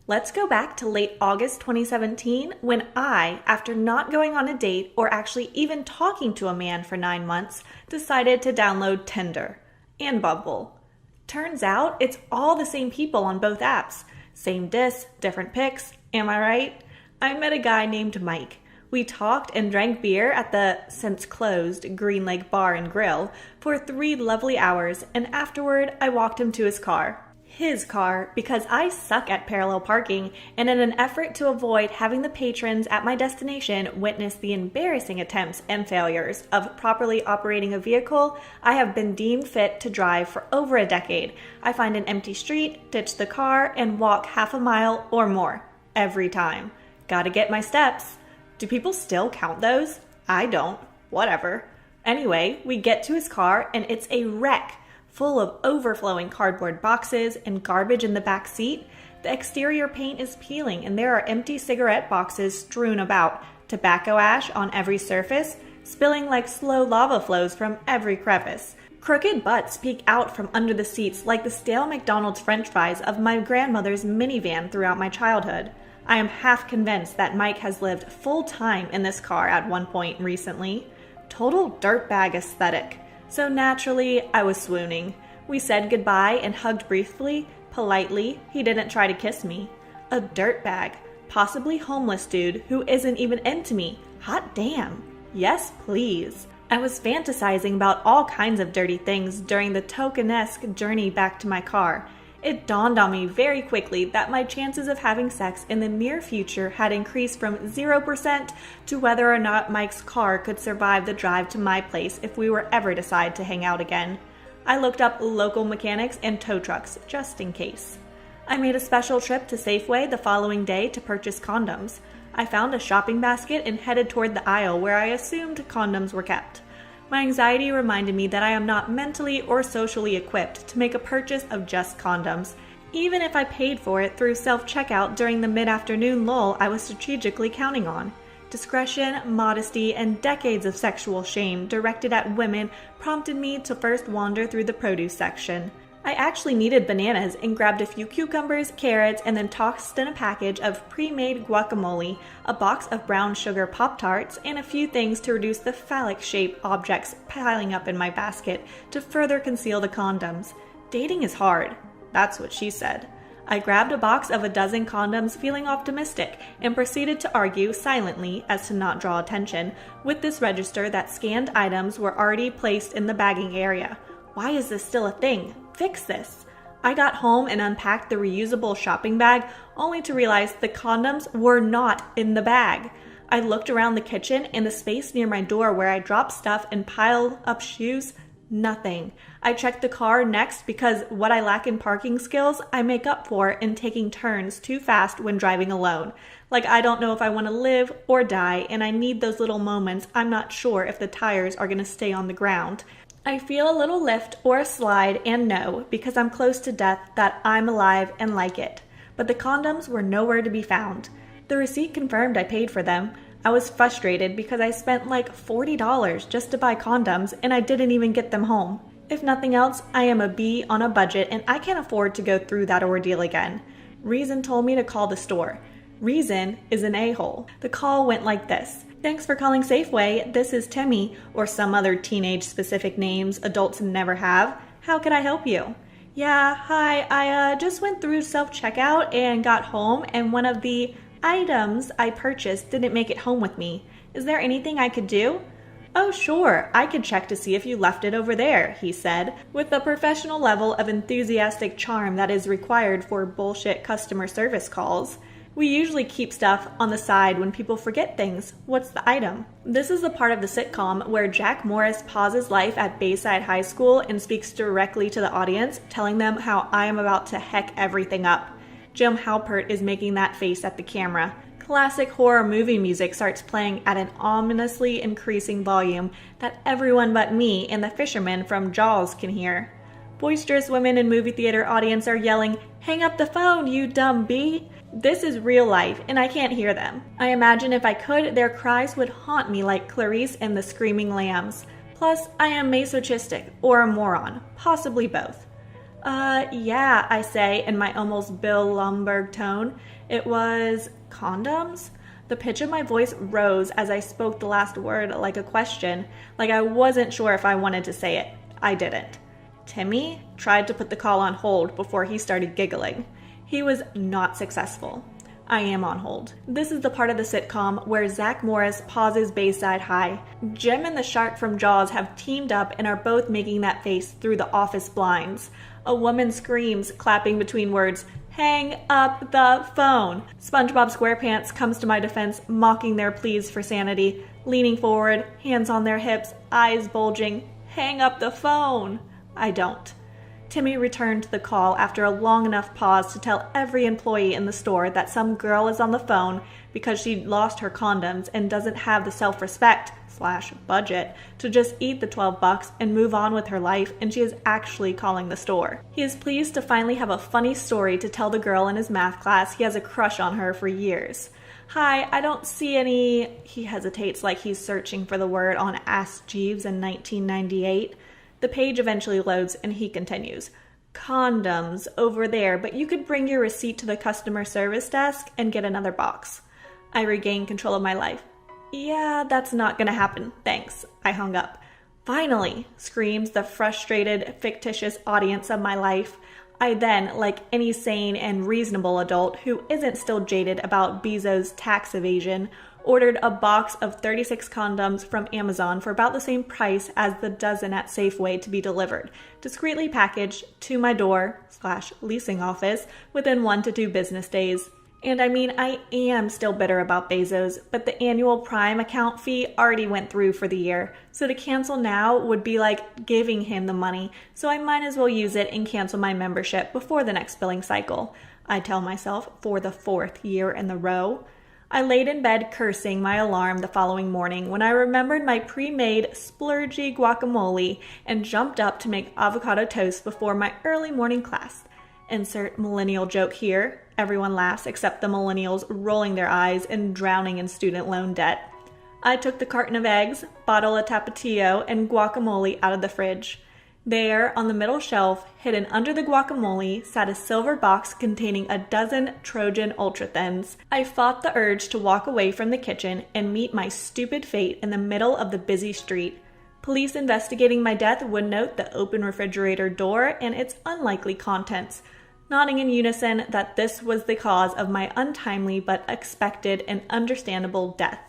Let's go back to late August 2017 when I, after not going on a date or actually even talking to a man for 9 months, decided to download Tinder and Bumble. Turns out it's all the same people on both apps. Same dis, different pics, am I right? I met a guy named Mike. We talked and drank beer at the since closed Green Lake Bar and Grill for 3 lovely hours, and afterward I walked him to his car. His car, because I suck at parallel parking, and in an effort to avoid having the patrons at my destination witness the embarrassing attempts and failures of properly operating a vehicle, I have been deemed fit to drive for over a decade. I find an empty street, ditch the car, and walk half a mile or more every time. Gotta get my steps. Do people still count those? I don't. Whatever. Anyway, we get to his car and it's a wreck, full of overflowing cardboard boxes and garbage in the back seat. The exterior paint is peeling and there are empty cigarette boxes strewn about, tobacco ash on every surface, spilling like slow lava flows from every crevice. Crooked butts peek out from under the seats like the stale McDonald's french fries of my grandmother's minivan throughout my childhood. I am half convinced that Mike has lived full time in this car at one point recently. Total dirtbag aesthetic. So naturally, I was swooning. We said goodbye and hugged briefly, politely. He didn't try to kiss me. A dirtbag, possibly homeless dude who isn't even into me. Hot damn. Yes, please. I was fantasizing about all kinds of dirty things during the tokenesque journey back to my car. It dawned on me very quickly that my chances of having sex in the near future had increased from 0% to whether or not Mike's car could survive the drive to my place if we were ever decide to hang out again. I looked up local mechanics and tow trucks, just in case. I made a special trip to Safeway the following day to purchase condoms. I found a shopping basket and headed toward the aisle where I assumed condoms were kept. My anxiety reminded me that I am not mentally or socially equipped to make a purchase of just condoms, even if I paid for it through self-checkout during the mid-afternoon lull I was strategically counting on. Discretion, modesty, and decades of sexual shame directed at women prompted me to first wander through the produce section. I actually needed bananas and grabbed a few cucumbers, carrots, and then tossed in a package of pre-made guacamole, a box of brown sugar Pop-Tarts, and a few things to reduce the phallic-shaped objects piling up in my basket to further conceal the condoms. Dating is hard. That's what she said. I grabbed a box of a dozen condoms feeling optimistic and proceeded to argue silently, as to not draw attention, with this register that scanned items were already placed in the bagging area. Why is this still a thing? Fix this. I got home and unpacked the reusable shopping bag only to realize the condoms were not in the bag. I looked around the kitchen and the space near my door where I dropped stuff and piled up shoes. Nothing. I checked the car next because what I lack in parking skills, I make up for in taking turns too fast when driving alone. Like I don't know if I want to live or die and I need those little moments I'm not sure if the tires are going to stay on the ground. I feel a little lift or a slide and know, because I'm close to death, that I'm alive and like it. But the condoms were nowhere to be found. The receipt confirmed I paid for them. I was frustrated because I spent like $40 just to buy condoms and I didn't even get them home. If nothing else, I am a bee on a budget and I can't afford to go through that ordeal again. Reason told me to call the store. Reason is an a-hole. The call went like this. Thanks for calling Safeway. This is Timmy, or some other teenage-specific names adults never have. How can I help you? Yeah, hi, I just went through self-checkout and got home, and one of the items I purchased didn't make it home with me. Is there anything I could do? Oh, sure, I could check to see if you left it over there, he said, with the professional level of enthusiastic charm that is required for bullshit customer service calls. We usually keep stuff on the side when people forget things. What's the item? This is the part of the sitcom where Jack Morris pauses life at Bayside High School and speaks directly to the audience, telling them how I am about to heck everything up. Jim Halpert is making that face at the camera. Classic horror movie music starts playing at an ominously increasing volume that everyone but me and the fisherman from Jaws can hear. Boisterous women in movie theater audience are yelling, "Hang up the phone, you dumb bee!" This is real life, and I can't hear them. I imagine if I could, their cries would haunt me like Clarice and the Screaming Lambs. Plus, I am masochistic, or a moron. Possibly both. Yeah, I say in my almost Bill Lumbergh tone. It was condoms? The pitch of my voice rose as I spoke the last word like a question, like I wasn't sure if I wanted to say it. I didn't. Timmy tried to put the call on hold before he started giggling. He was not successful. I am on hold. This is the part of the sitcom where Zach Morris pauses Bayside High. Jim and the shark from Jaws have teamed up and are both making that face through the office blinds. A woman screams, clapping between words, "Hang up the phone!" SpongeBob SquarePants comes to my defense, mocking their pleas for sanity, leaning forward, hands on their hips, eyes bulging. "Hang up the phone!" I don't. Timmy returned to the call after a long enough pause to tell every employee in the store that some girl is on the phone because she lost her condoms and doesn't have the self-respect/budget to just eat the $12 and move on with her life, and she is actually calling the store. He is pleased to finally have a funny story to tell the girl in his math class he has a crush on her for years. "Hi, I don't see any..." He hesitates like he's searching for the word on Ask Jeeves in 1998. The page eventually loads and he continues. "Condoms over there, but you could bring your receipt to the customer service desk and get another box." I regain control of my life. "Yeah, that's not gonna happen, thanks." I hung up. "Finally!" screams the frustrated, fictitious audience of my life. I then, like any sane and reasonable adult who isn't still jaded about Bezos' tax evasion, ordered a box of 36 condoms from Amazon for about the same price as the dozen at Safeway to be delivered, discreetly packaged to my door/leasing office within 1 to 2 business days. And I mean, I am still bitter about Bezos, but the annual Prime account fee already went through for the year, so to cancel now would be like giving him the money, so I might as well use it and cancel my membership before the next billing cycle. I tell myself for the 4th year in the row. I laid in bed cursing my alarm the following morning when I remembered my pre-made splurgy guacamole and jumped up to make avocado toast before my early morning class. Insert millennial joke here. Everyone laughs except the millennials rolling their eyes and drowning in student loan debt. I took the carton of eggs, bottle of Tapatio, and guacamole out of the fridge. There, on the middle shelf, hidden under the guacamole, sat a silver box containing a dozen Trojan Ultra Thins. I fought the urge to walk away from the kitchen and meet my stupid fate in the middle of the busy street. Police investigating my death would note the open refrigerator door and its unlikely contents, nodding in unison that this was the cause of my untimely but expected and understandable death.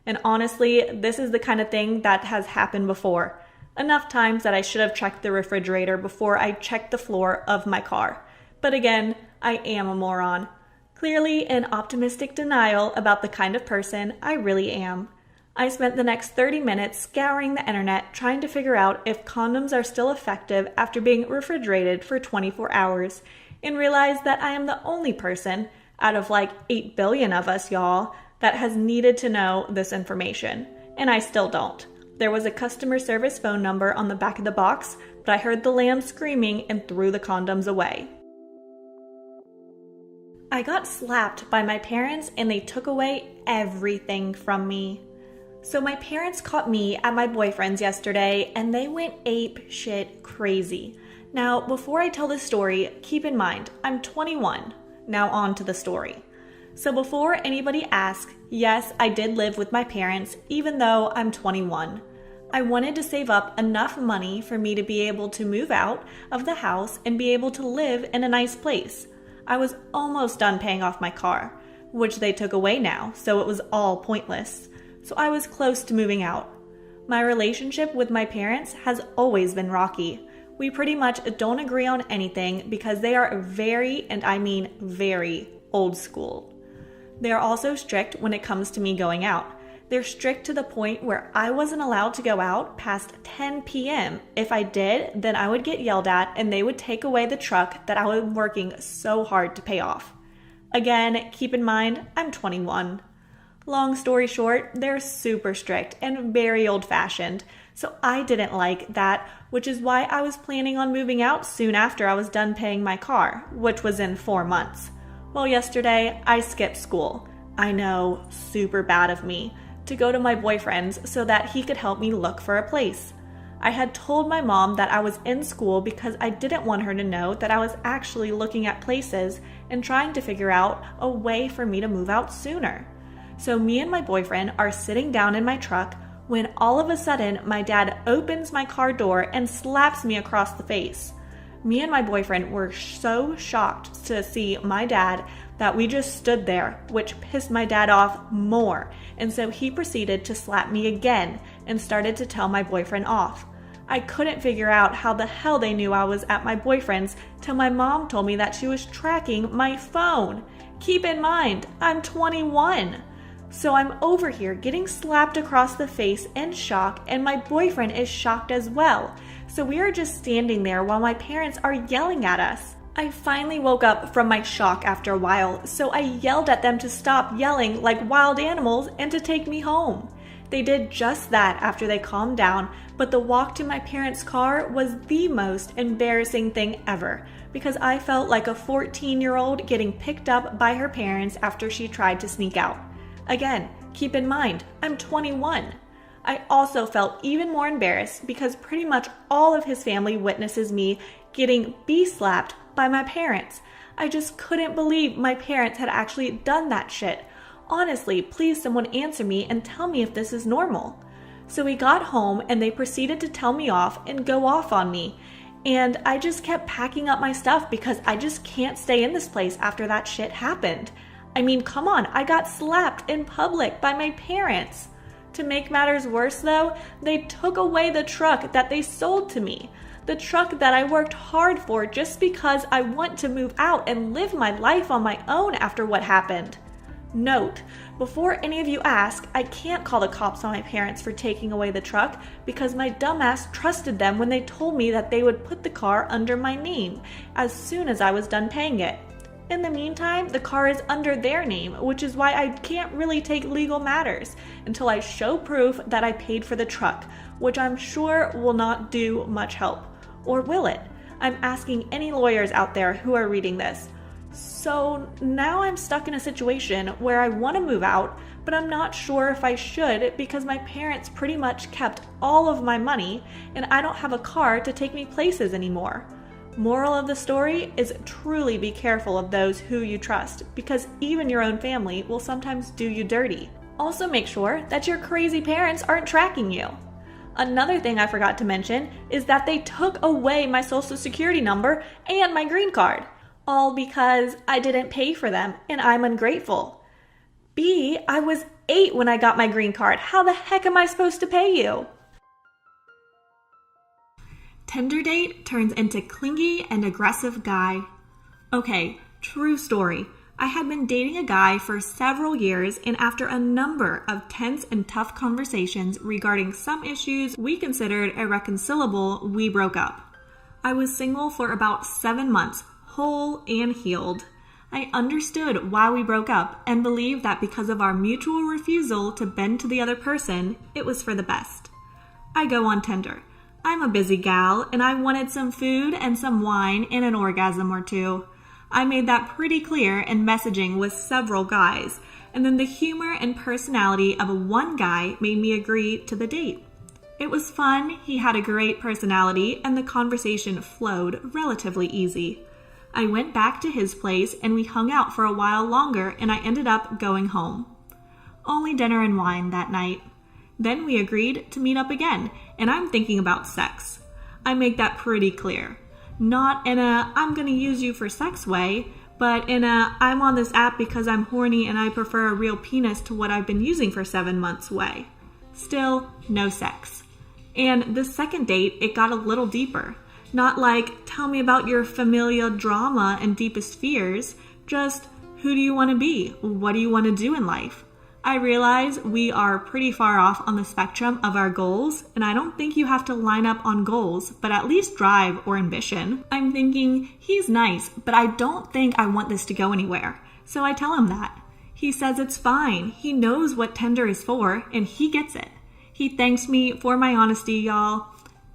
And honestly, this is the kind of thing that has happened before. Enough times that I should have checked the refrigerator before I checked the floor of my car. But again, I am a moron. Clearly in optimistic denial about the kind of person I really am. I spent the next 30 minutes scouring the internet trying to figure out if condoms are still effective after being refrigerated for 24 hours, and realized that I am the only person, out of like 8 billion of us, y'all, that has needed to know this information. And I still don't. There was a customer service phone number on the back of the box, but I heard the lamb screaming and threw the condoms away. I got slapped by my parents and they took away everything from me. So my parents caught me at my boyfriend's yesterday and they went ape shit crazy. Now, before I tell this story, keep in mind, I'm 21. Now on to the story. So before anybody asks, yes, I did live with my parents, even though I'm 21. I wanted to save up enough money for me to be able to move out of the house and be able to live in a nice place. I was almost done paying off my car, which they took away now, so it was all pointless. So I was close to moving out. My relationship with my parents has always been rocky. We pretty much don't agree on anything because they are very, and I mean very, old school. They are also strict when it comes to me going out. They're strict to the point where I wasn't allowed to go out past 10 p.m. If I did, then I would get yelled at and they would take away the truck that I was working so hard to pay off. Again, keep in mind, I'm 21. Long story short, they're super strict and very old-fashioned, so I didn't like that, which is why I was planning on moving out soon after I was done paying my car, which was in 4 months. Well, yesterday, I skipped school. I know, super bad of me. To go to my boyfriend's so that he could help me look for a place. I had told my mom that I was in school because I didn't want her to know that I was actually looking at places and trying to figure out a way for me to move out sooner. So me and my boyfriend are sitting down in my truck when all of a sudden my dad opens my car door and slaps me across the face. Me and my boyfriend were so shocked to see my dad that we just stood there, which pissed my dad off more, and so he proceeded to slap me again and started to tell my boyfriend off. I couldn't figure out how the hell they knew I was at my boyfriend's till my mom told me that she was tracking my phone. Keep in mind, I'm 21. So I'm over here getting slapped across the face in shock, and my boyfriend is shocked as well. So we are just standing there while my parents are yelling at us. I finally woke up from my shock after a while, so I yelled at them to stop yelling like wild animals and to take me home. They did just that after they calmed down, but the walk to my parents' car was the most embarrassing thing ever because I felt like a 14-year-old getting picked up by her parents after she tried to sneak out. Again, keep in mind, I'm 21. I also felt even more embarrassed because pretty much all of his family witnesses me getting slapped by my parents. I just couldn't believe my parents had actually done that shit. Honestly, please someone answer me and tell me if this is normal. So we got home and they proceeded to tell me off and go off on me. And I just kept packing up my stuff because I just can't stay in this place after that shit happened. I mean, come on, I got slapped in public by my parents. To make matters worse though, they took away the truck that they sold to me. The truck that I worked hard for just because I want to move out and live my life on my own after what happened. Note, before any of you ask, I can't call the cops on my parents for taking away the truck because my dumbass trusted them when they told me that they would put the car under my name as soon as I was done paying it. In the meantime, the car is under their name, which is why I can't really take legal matters until I show proof that I paid for the truck, which I'm sure will not do much help. Or will it? I'm asking any lawyers out there who are reading this. So now I'm stuck in a situation where I want to move out, but I'm not sure if I should because my parents pretty much kept all of my money and I don't have a car to take me places anymore. Moral of the story is truly be careful of those who you trust because even your own family will sometimes do you dirty. Also make sure that your crazy parents aren't tracking you. Another thing I forgot to mention is that they took away my social security number and my green card. All because I didn't pay for them and I'm ungrateful. B, I was 8 when I got my green card. How the heck am I supposed to pay you? Tinder date turns into clingy and aggressive guy. Okay, true story. I had been dating a guy for several years, and after a number of tense and tough conversations regarding some issues we considered irreconcilable, we broke up. I was single for about 7 months, whole and healed. I understood why we broke up and believed that because of our mutual refusal to bend to the other person, it was for the best. I go on Tinder. I'm a busy gal, and I wanted some food and some wine and an orgasm or two. I made that pretty clear in messaging with several guys, and then the humor and personality of one guy made me agree to the date. It was fun, he had a great personality, and the conversation flowed relatively easy. I went back to his place, and we hung out for a while longer, and I ended up going home. Only dinner and wine that night. Then we agreed to meet up again, and I'm thinking about sex. I make that pretty clear. Not in a I'm gonna use you for sex way, but in a I'm on this app because I'm horny and I prefer a real penis to what I've been using for 7 months way. Still, no sex. And the second date, it got a little deeper. Not like, tell me about your familial drama and deepest fears, just who do you want to be? What do you want to do in life? I realize we are pretty far off on the spectrum of our goals, and I don't think you have to line up on goals, but at least drive or ambition. I'm thinking, he's nice, but I don't think I want this to go anywhere. So I tell him that. He says it's fine. He knows what Tinder is for, and he gets it. He thanks me for my honesty, y'all.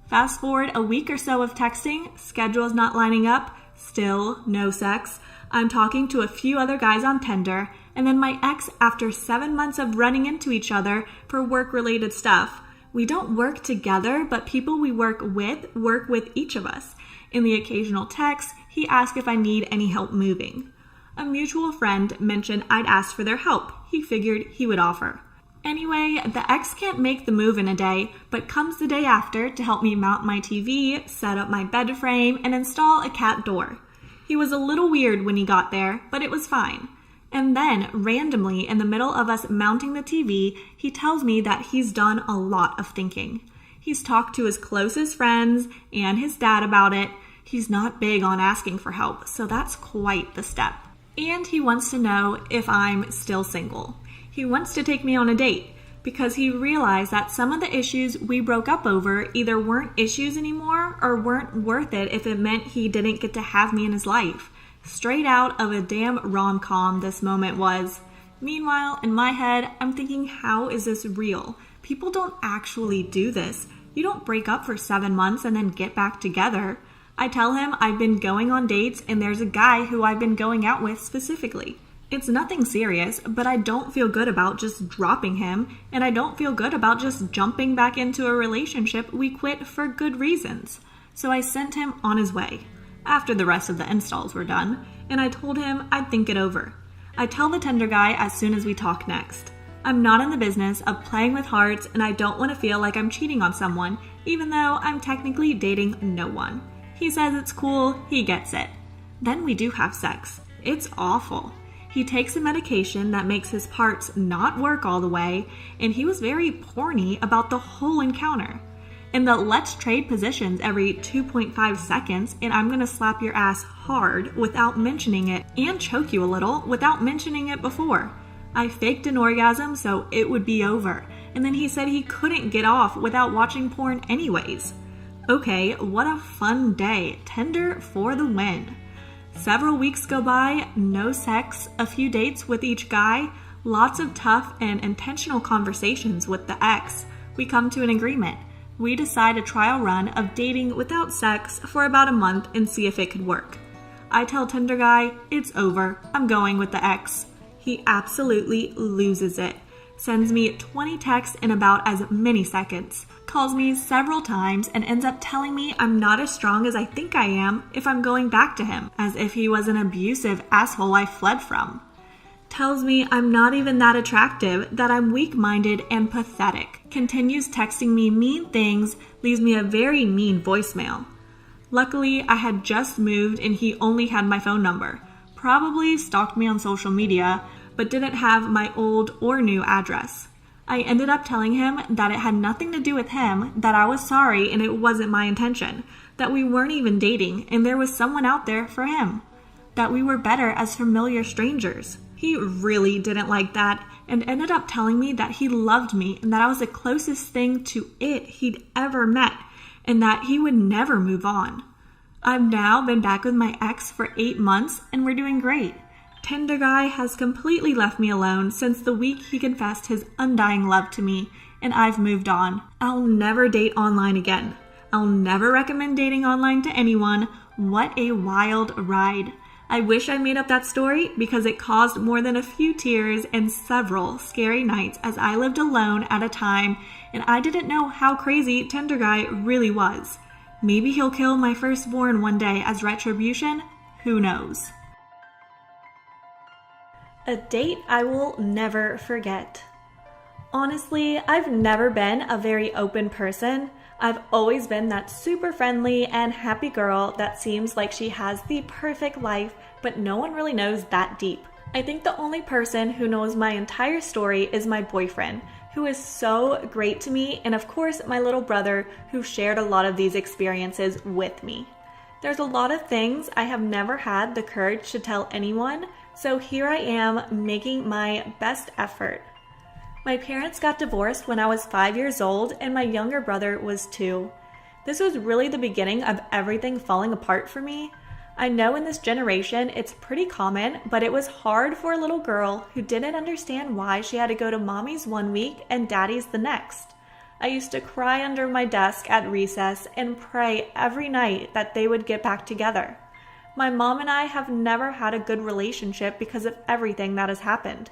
Fast forward a week or so of texting, schedule's not lining up, still no sex. I'm talking to a few other guys on Tinder, and then my ex, after 7 months of running into each other for work-related stuff, We don't work together, but people we work with each of us. In the occasional text, he asked if I need any help moving. A mutual friend mentioned I'd asked for their help. He figured he would offer. Anyway, the ex can't make the move in a day, but comes the day after to help me mount my TV, set up my bed frame, and install a cat door. He was a little weird when he got there, but it was fine. And then, randomly, in the middle of us mounting the TV, he tells me that he's done a lot of thinking. He's talked to his closest friends and his dad about it. He's not big on asking for help, so that's quite the step. And he wants to know if I'm still single. He wants to take me on a date because he realized that some of the issues we broke up over either weren't issues anymore or weren't worth it if it meant he didn't get to have me in his life. Straight out of a damn rom-com this moment was. Meanwhile, in my head, I'm thinking, how is this real? People don't actually do this. You don't break up for 7 months and then get back together. I tell him I've been going on dates and there's a guy who I've been going out with specifically. It's nothing serious, but I don't feel good about just dropping him, and I don't feel good about just jumping back into a relationship we quit for good reasons. So I sent him on his way, after the rest of the installs were done, and I told him I'd think it over. I tell the Tinder guy as soon as we talk next. I'm not in the business of playing with hearts, and I don't want to feel like I'm cheating on someone, even though I'm technically dating no one. He says it's cool, he gets it. Then we do have sex. It's awful. He takes a medication that makes his parts not work all the way, and he was very porny about the whole encounter. In the let's trade positions every 2.5 seconds, and I'm gonna slap your ass hard without mentioning it, and choke you a little without mentioning it before. I faked an orgasm so it would be over, and then he said he couldn't get off without watching porn anyways. Okay, what a fun day. Tinder for the win. Several weeks go by, no sex, a few dates with each guy, lots of tough and intentional conversations with the ex. We come to an agreement. We decide a trial run of dating without sex for about a month and see if it could work. I tell Tinder guy, it's over, I'm going with the ex. He absolutely loses it. Sends me 20 texts in about as many seconds, calls me several times, and ends up telling me I'm not as strong as I think I am if I'm going back to him, as if he was an abusive asshole I fled from. Tells me I'm not even that attractive, that I'm weak-minded and pathetic. Continues texting me mean things, leaves me a very mean voicemail. Luckily, I had just moved and he only had my phone number. Probably stalked me on social media, but didn't have my old or new address. I ended up telling him that it had nothing to do with him, that I was sorry and it wasn't my intention, that we weren't even dating and there was someone out there for him, that we were better as familiar strangers. He really didn't like that and ended up telling me that he loved me and that I was the closest thing to it he'd ever met and that he would never move on. I've now been back with my ex for 8 months and we're doing great. Tinder guy has completely left me alone since the week he confessed his undying love to me, and I've moved on. I'll never date online again. I'll never recommend dating online to anyone. What a wild ride. I wish I made up that story because it caused more than a few tears and several scary nights as I lived alone at a time, and I didn't know how crazy Tinder guy really was. Maybe he'll kill my firstborn one day as retribution. Who knows? A date I will never forget. Honestly, I've never been a very open person. I've always been that super friendly and happy girl that seems like she has the perfect life, but no one really knows that deep. I think the only person who knows my entire story is my boyfriend, who is so great to me, and of course my little brother, who shared a lot of these experiences with me. There's a lot of things I have never had the courage to tell anyone, so here I am making my best effort. My parents got divorced when I was 5 years old and my younger brother was 2. This was really the beginning of everything falling apart for me. I know in this generation it's pretty common, but it was hard for a little girl who didn't understand why she had to go to mommy's 1 week and daddy's the next. I used to cry under my desk at recess and pray every night that they would get back together. My mom and I have never had a good relationship because of everything that has happened.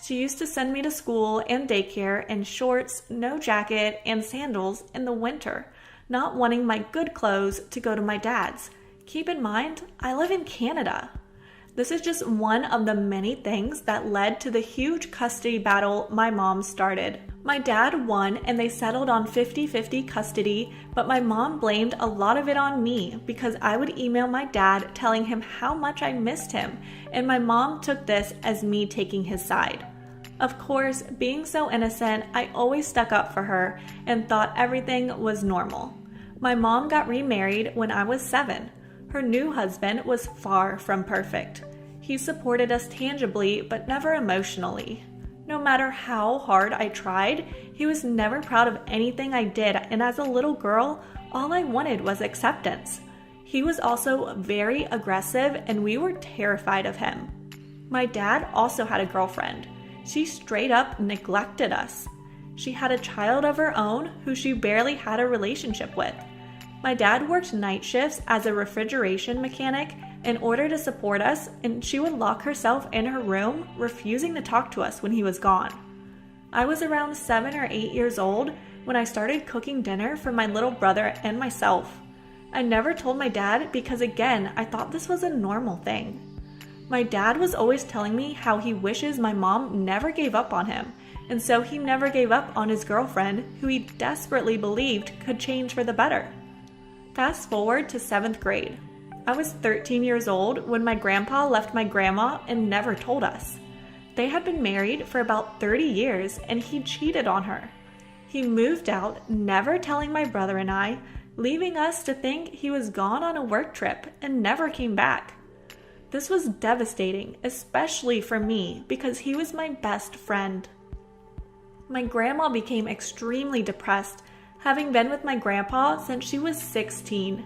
She used to send me to school and daycare in shorts, no jacket, and sandals in the winter, not wanting my good clothes to go to my dad's. Keep in mind, I live in Canada. This is just one of the many things that led to the huge custody battle my mom started. My dad won and they settled on 50-50 custody, but my mom blamed a lot of it on me because I would email my dad telling him how much I missed him, and my mom took this as me taking his side. Of course, being so innocent, I always stuck up for her and thought everything was normal. My mom got remarried when I was 7. Her new husband was far from perfect. He supported us tangibly, but never emotionally. No matter how hard I tried, he was never proud of anything I did, and as a little girl, all I wanted was acceptance. He was also very aggressive, and we were terrified of him. My dad also had a girlfriend. She straight up neglected us. She had a child of her own who she barely had a relationship with. My dad worked night shifts as a refrigeration mechanic in order to support us, and she would lock herself in her room, refusing to talk to us when he was gone. I was around 7 or 8 years old when I started cooking dinner for my little brother and myself. I never told my dad because, again, I thought this was a normal thing. My dad was always telling me how he wishes my mom never gave up on him, and so he never gave up on his girlfriend, who he desperately believed could change for the better. Fast forward to 7th grade. I was 13 years old when my grandpa left my grandma and never told us. They had been married for about 30 years and he cheated on her. He moved out, never telling my brother and I, leaving us to think he was gone on a work trip and never came back. This was devastating, especially for me, because he was my best friend. My grandma became extremely depressed, having been with my grandpa since she was 16.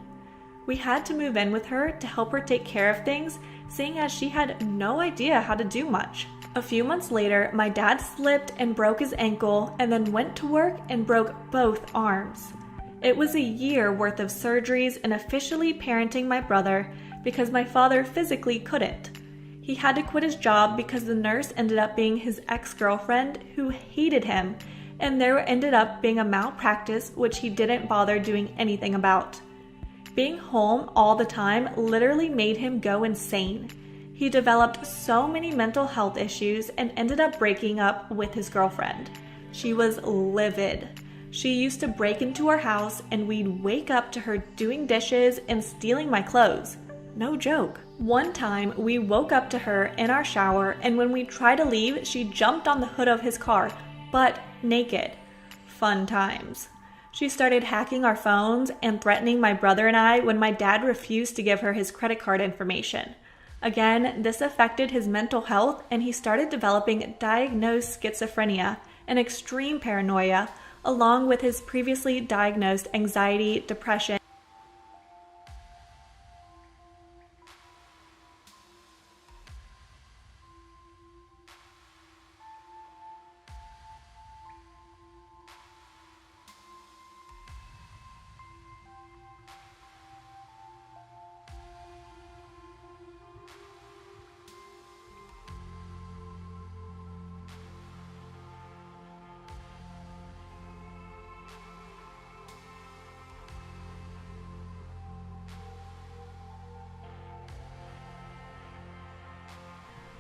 We had to move in with her to help her take care of things, seeing as she had no idea how to do much. A few months later, my dad slipped and broke his ankle and then went to work and broke both arms. It was a year worth of surgeries and officially parenting my brother because my father physically couldn't. He had to quit his job because the nurse ended up being his ex-girlfriend who hated him, and there ended up being a malpractice which he didn't bother doing anything about. Being home all the time literally made him go insane. He developed so many mental health issues and ended up breaking up with his girlfriend. She was livid. She used to break into our house and we'd wake up to her doing dishes and stealing my clothes. No joke. One time we woke up to her in our shower, and when we tried to leave, she jumped on the hood of his car, butt naked. Fun times. She started hacking our phones and threatening my brother and I when my dad refused to give her his credit card information. Again, this affected his mental health and he started developing diagnosed schizophrenia and extreme paranoia, along with his previously diagnosed anxiety, depression.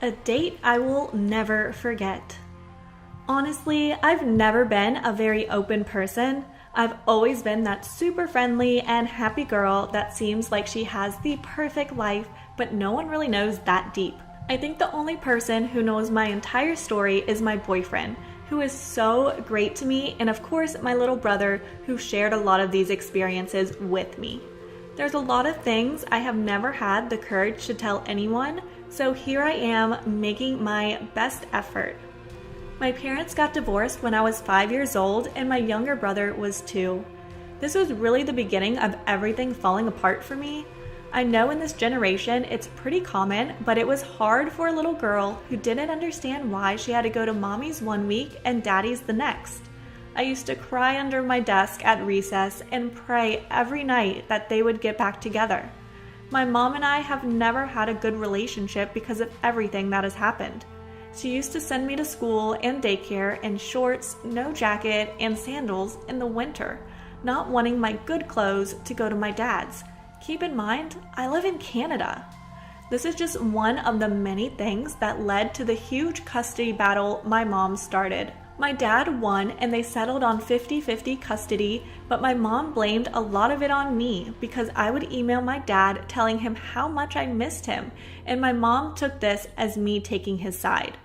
A date I will never forget. Honestly, I've never been a very open person. I've always been that super friendly and happy girl that seems like she has the perfect life, but no one really knows that deep. I think the only person who knows my entire story is my boyfriend, who is so great to me, and of course my little brother, who shared a lot of these experiences with me. There's a lot of things I have never had the courage to tell anyone, so here I am making my best effort. My parents got divorced when I was 5 years old and my younger brother was 2. This was really the beginning of everything falling apart for me. I know in this generation it's pretty common, but it was hard for a little girl who didn't understand why she had to go to mommy's one week and daddy's the next. I used to cry under my desk at recess and pray every night that they would get back together. My mom and I have never had a good relationship because of everything that has happened. She used to send me to school and daycare in shorts, no jacket, and sandals in the winter, not wanting my good clothes to go to my dad's. Keep in mind, I live in Canada. This is just one of the many things that led to the huge custody battle my mom started. My dad won and they settled on 50-50 custody, but my mom blamed a lot of it on me because I would email my dad telling him how much I missed him, and my mom took this as me taking his side.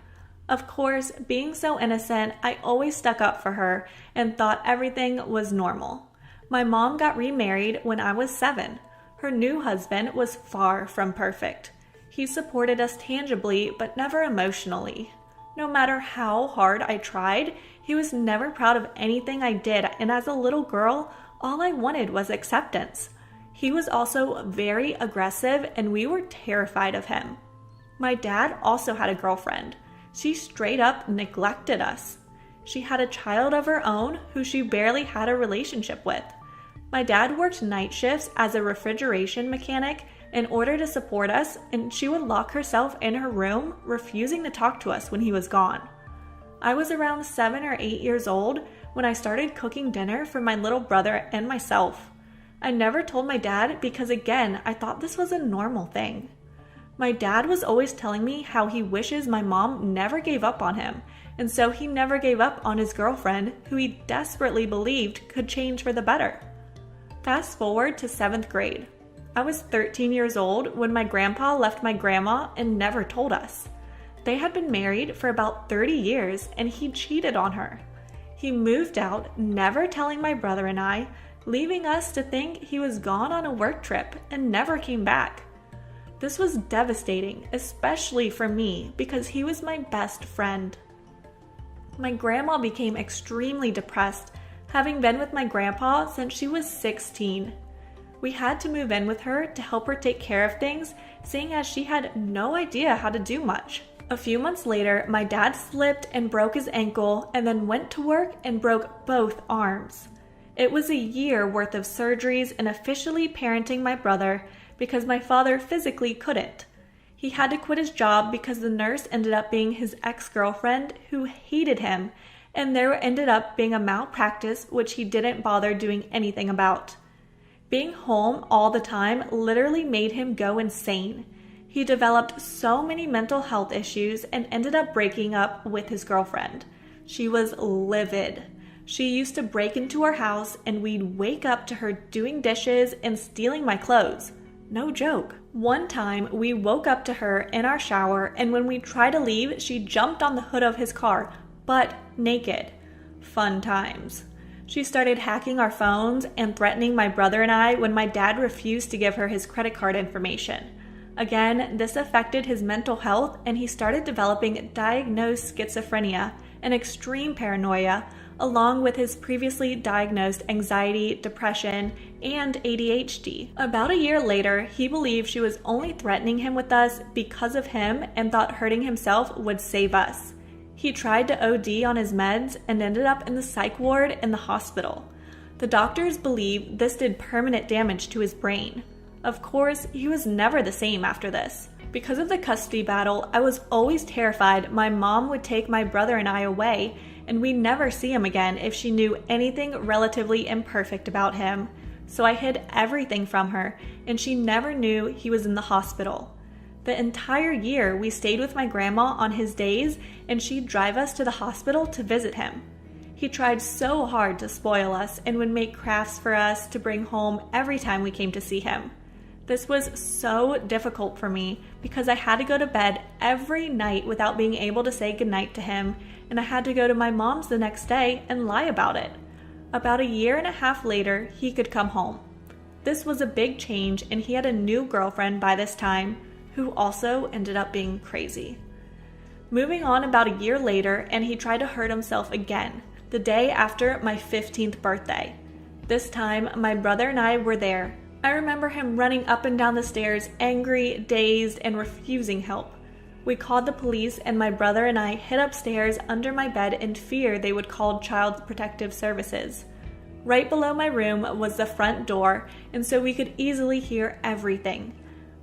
Of course, being so innocent, I always stuck up for her and thought everything was normal. My mom got remarried when I was 7. Her new husband was far from perfect. He supported us tangibly, but never emotionally. No matter how hard I tried, he was never proud of anything I did, and as a little girl, all I wanted was acceptance. He was also very aggressive, and we were terrified of him. My dad also had a girlfriend. She straight up neglected us. She had a child of her own who she barely had a relationship with. My dad worked night shifts as a refrigeration mechanic in order to support us, and she would lock herself in her room, refusing to talk to us when he was gone. I was around 7 or 8 years old when I started cooking dinner for my little brother and myself. I never told my dad because, again, I thought this was a normal thing. My dad was always telling me how he wishes my mom never gave up on him, and so he never gave up on his girlfriend, who he desperately believed could change for the better. Fast forward to 7th grade. I was 13 years old when my grandpa left my grandma and never told us. They had been married for about 30 years and he cheated on her. He moved out, never telling my brother and I, leaving us to think he was gone on a work trip and never came back. This was devastating, especially for me, because he was my best friend. My grandma became extremely depressed, having been with my grandpa since she was 16. We had to move in with her to help her take care of things, seeing as she had no idea how to do much. A few months later, my dad slipped and broke his ankle and then went to work and broke both arms. It was a year worth of surgeries and officially parenting my brother because my father physically couldn't. He had to quit his job because the nurse ended up being his ex-girlfriend who hated him, and there ended up being a malpractice which he didn't bother doing anything about. Being home all the time literally made him go insane. He developed so many mental health issues and ended up breaking up with his girlfriend. She was livid. She used to break into our house and we'd wake up to her doing dishes and stealing my clothes. No joke. One time we woke up to her in our shower, and when we tried to leave, she jumped on the hood of his car, butt naked. Fun times. She started hacking our phones and threatening my brother and I when my dad refused to give her his credit card information. Again, this affected his mental health and he started developing diagnosed schizophrenia and extreme paranoia, along with his previously diagnosed anxiety, depression, and ADHD. About a year later, he believed she was only threatening him with us because of him and thought hurting himself would save us. He tried to OD on his meds and ended up in the psych ward in the hospital. The doctors believe this did permanent damage to his brain. Of course, he was never the same after this. Because of the custody battle, I was always terrified my mom would take my brother and I away and we'd never see him again if she knew anything relatively imperfect about him. So I hid everything from her and she never knew he was in the hospital. The entire year we stayed with my grandma on his days and she'd drive us to the hospital to visit him. He tried so hard to spoil us and would make crafts for us to bring home every time we came to see him. This was so difficult for me because I had to go to bed every night without being able to say goodnight to him, and I had to go to my mom's the next day and lie about it. About a year and a half later, he could come home. This was a big change, and he had a new girlfriend by this time who also ended up being crazy. Moving on about a year later, and he tried to hurt himself again, the day after my 15th birthday. This time, my brother and I were there. I remember him running up and down the stairs, angry, dazed, and refusing help. We called the police and my brother and I hid upstairs under my bed in fear they would call Child Protective Services. Right below my room was the front door, and so we could easily hear everything.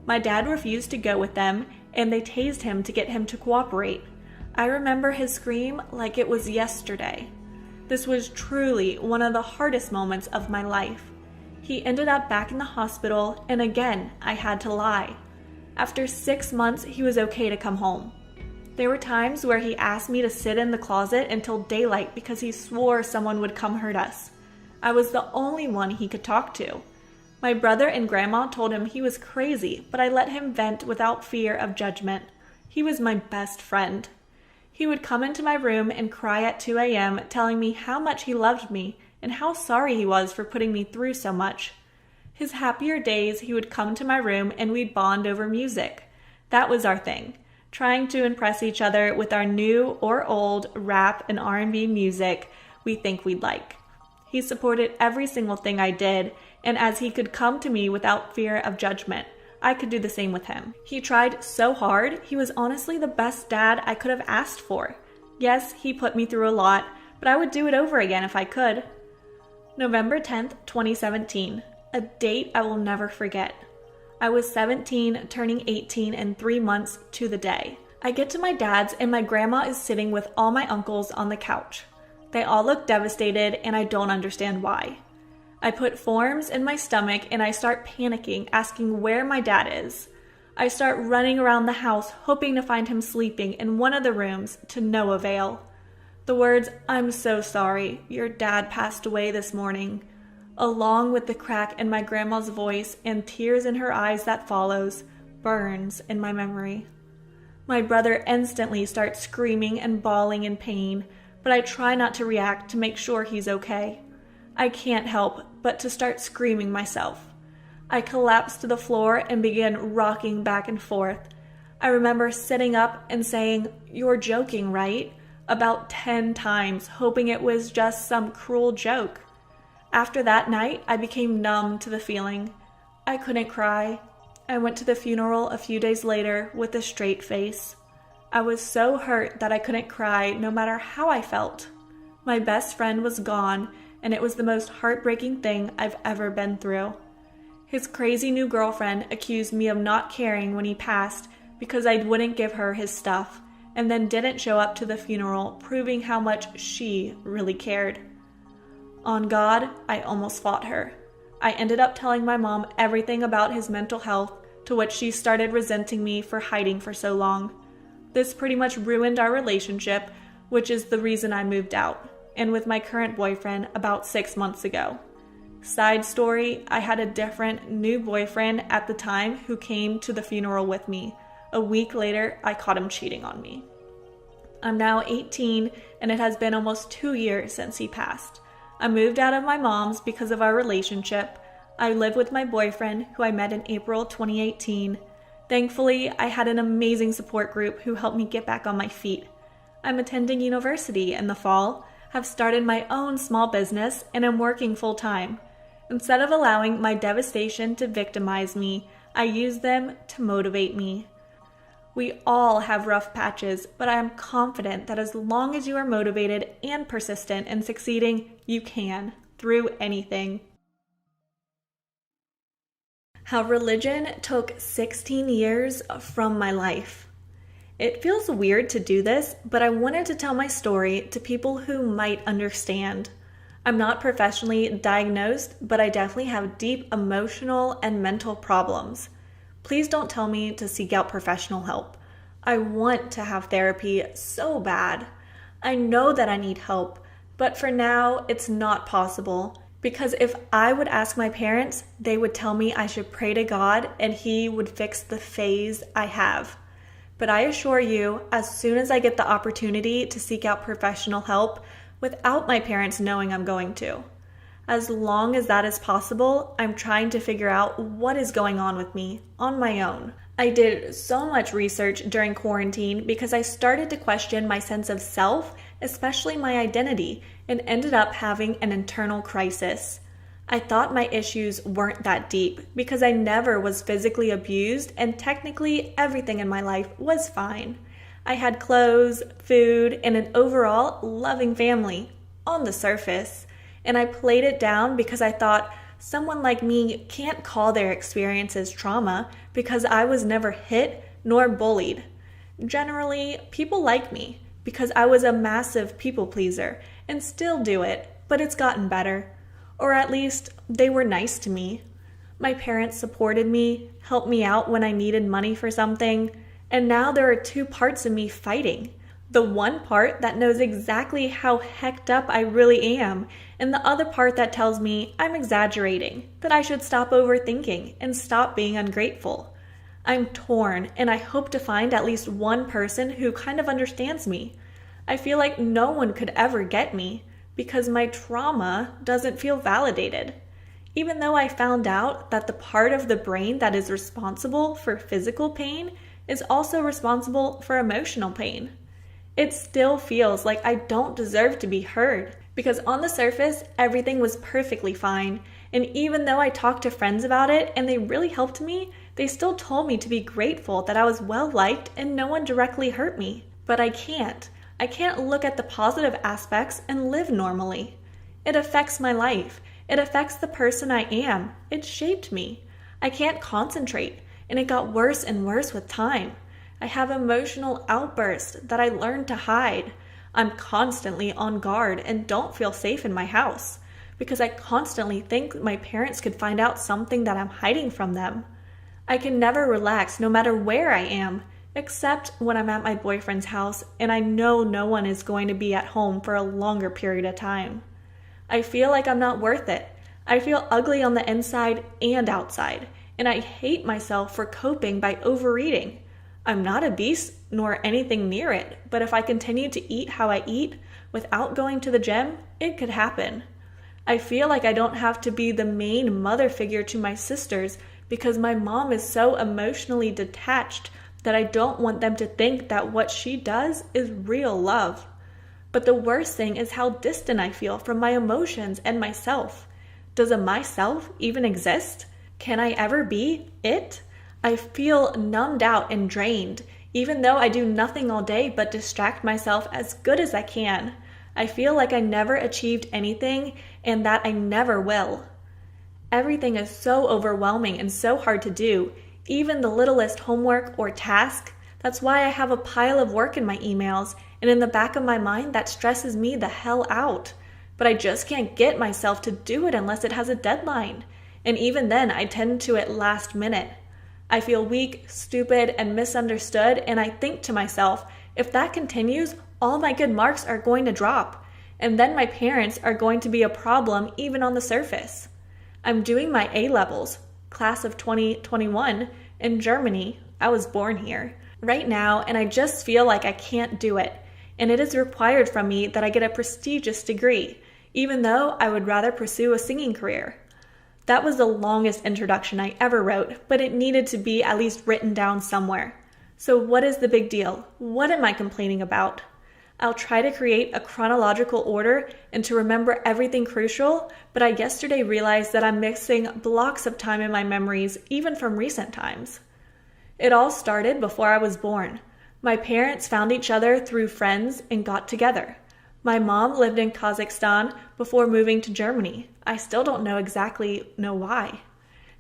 My dad refused to go with them, and they tased him to get him to cooperate. I remember his scream like it was yesterday. This was truly one of the hardest moments of my life. He ended up back in the hospital, and again, I had to lie. After 6 months, he was okay to come home. There were times where he asked me to sit in the closet until daylight because he swore someone would come hurt us. I was the only one he could talk to. My brother and grandma told him he was crazy, but I let him vent without fear of judgment. He was my best friend. He would come into my room and cry at 2 a.m., telling me how much he loved me and how sorry he was for putting me through so much. His happier days, he would come to my room and we'd bond over music. That was our thing, trying to impress each other with our new or old rap and R&B music we think we'd like. He supported every single thing I did, and as he could come to me without fear of judgment, I could do the same with him. He tried so hard, he was honestly the best dad I could have asked for. Yes, he put me through a lot, but I would do it over again if I could. November 10th, 2017, a date I will never forget. I was 17, turning 18 in 3 months to the day. I get to my dad's and my grandma is sitting with all my uncles on the couch. They all look devastated and I don't understand why. I put forms in my stomach and I start panicking, asking where my dad is. I start running around the house, hoping to find him sleeping in one of the rooms, to no avail. The words, "I'm so sorry, your dad passed away this morning," along with the crack in my grandma's voice and tears in her eyes that follows, burns in my memory. My brother instantly starts screaming and bawling in pain, but I try not to react to make sure he's okay. I can't help but to start screaming myself. I collapsed to the floor and began rocking back and forth. I remember sitting up and saying, "You're joking, right?" about 10 times, hoping it was just some cruel joke. After that night, I became numb to the feeling. I couldn't cry. I went to the funeral a few days later with a straight face. I was so hurt that I couldn't cry no matter how I felt. My best friend was gone, and it was the most heartbreaking thing I've ever been through. His crazy new girlfriend accused me of not caring when he passed because I wouldn't give her his stuff, and then didn't show up to the funeral, proving how much she really cared. On God, I almost fought her. I ended up telling my mom everything about his mental health, to which she started resenting me for hiding for so long. This pretty much ruined our relationship, which is the reason I moved out, and with my current boyfriend about 6 months ago. Side story, I had a different new boyfriend at the time who came to the funeral with me. A week later, I caught him cheating on me. I'm now 18, and it has been almost 2 years since he passed. I moved out of my mom's because of our relationship. I live with my boyfriend, who I met in April 2018. Thankfully, I had an amazing support group who helped me get back on my feet. I'm attending university in the fall, have started my own small business, and am working full-time. Instead of allowing my devastation to victimize me, I use them to motivate me. We all have rough patches, but I am confident that as long as you are motivated and persistent in succeeding, you can, through anything. How religion took 16 years from my life. It feels weird to do this, but I wanted to tell my story to people who might understand. I'm not professionally diagnosed, but I definitely have deep emotional and mental problems. Please don't tell me to seek out professional help. I want to have therapy so bad. I know that I need help, but for now, it's not possible. Because if I would ask my parents, they would tell me I should pray to God and He would fix the phase I have. But I assure you, as soon as I get the opportunity to seek out professional help, without my parents knowing I'm going to. As long as that is possible, I'm trying to figure out what is going on with me on my own. I did so much research during quarantine because I started to question my sense of self, especially my identity, and ended up having an internal crisis. I thought my issues weren't that deep because I never was physically abused and technically everything in my life was fine. I had clothes, food, and an overall loving family on the surface, and I played it down because I thought someone like me can't call their experiences trauma because I was never hit nor bullied. Generally, people like me, because I was a massive people pleaser and still do it, but it's gotten better. Or at least, they were nice to me. My parents supported me, helped me out when I needed money for something, and now there are two parts of me fighting. The one part that knows exactly how hecked up I really am, and the other part that tells me I'm exaggerating, that I should stop overthinking and stop being ungrateful. I'm torn, and I hope to find at least one person who kind of understands me. I feel like no one could ever get me, because my trauma doesn't feel validated. Even though I found out that the part of the brain that is responsible for physical pain is also responsible for emotional pain. It still feels like I don't deserve to be heard, because on the surface, everything was perfectly fine, and even though I talked to friends about it and they really helped me, they still told me to be grateful that I was well-liked and no one directly hurt me. But I can't. I can't look at the positive aspects and live normally. It affects my life. It affects the person I am. It shaped me. I can't concentrate, and it got worse and worse with time. I have emotional outbursts that I learned to hide. I'm constantly on guard and don't feel safe in my house because I constantly think my parents could find out something that I'm hiding from them. I can never relax no matter where I am, except when I'm at my boyfriend's house and I know no one is going to be at home for a longer period of time. I feel like I'm not worth it. I feel ugly on the inside and outside, and I hate myself for coping by overeating. I'm not obese nor anything near it, but if I continue to eat how I eat without going to the gym, it could happen. I feel like I don't have to be the main mother figure to my sisters because my mom is so emotionally detached that I don't want them to think that what she does is real love. But the worst thing is how distant I feel from my emotions and myself. Does a myself even exist? Can I ever be it? I feel numbed out and drained, even though I do nothing all day but distract myself as good as I can. I feel like I never achieved anything and that I never will. Everything is so overwhelming and so hard to do, even the littlest homework or task. That's why I have a pile of work in my emails, and in the back of my mind that stresses me the hell out. But I just can't get myself to do it unless it has a deadline. And even then, I tend to it last minute. I feel weak, stupid, and misunderstood, and I think to myself, if that continues, all my good marks are going to drop, and then my parents are going to be a problem even on the surface. I'm doing my A-levels, class of 2021, in Germany. I was born here. Right now, and I just feel like I can't do it, and it is required from me that I get a prestigious degree, even though I would rather pursue a singing career. That was the longest introduction I ever wrote, but it needed to be at least written down somewhere. So what is the big deal? What am I complaining about? I'll try to create a chronological order and to remember everything crucial, but I yesterday realized that I'm missing blocks of time in my memories, even from recent times. It all started before I was born. My parents found each other through friends and got together. My mom lived in Kazakhstan before moving to Germany. I still don't exactly know why.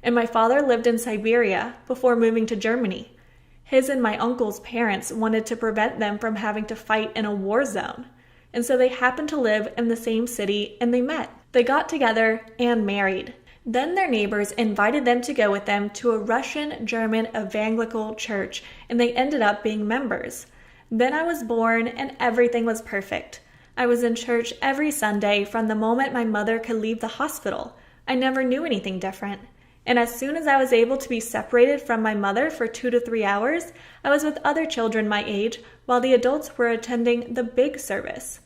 And my father lived in Siberia before moving to Germany. His and my uncle's parents wanted to prevent them from having to fight in a war zone. And so they happened to live in the same city and they met. They got together and married. Then their neighbors invited them to go with them to a Russian-German evangelical church, and they ended up being members. Then I was born and everything was perfect. I was in church every Sunday from the moment my mother could leave the hospital. I never knew anything different. And as soon as I was able to be separated from my mother for 2 to 3 hours, I was with other children my age while the adults were attending the big service.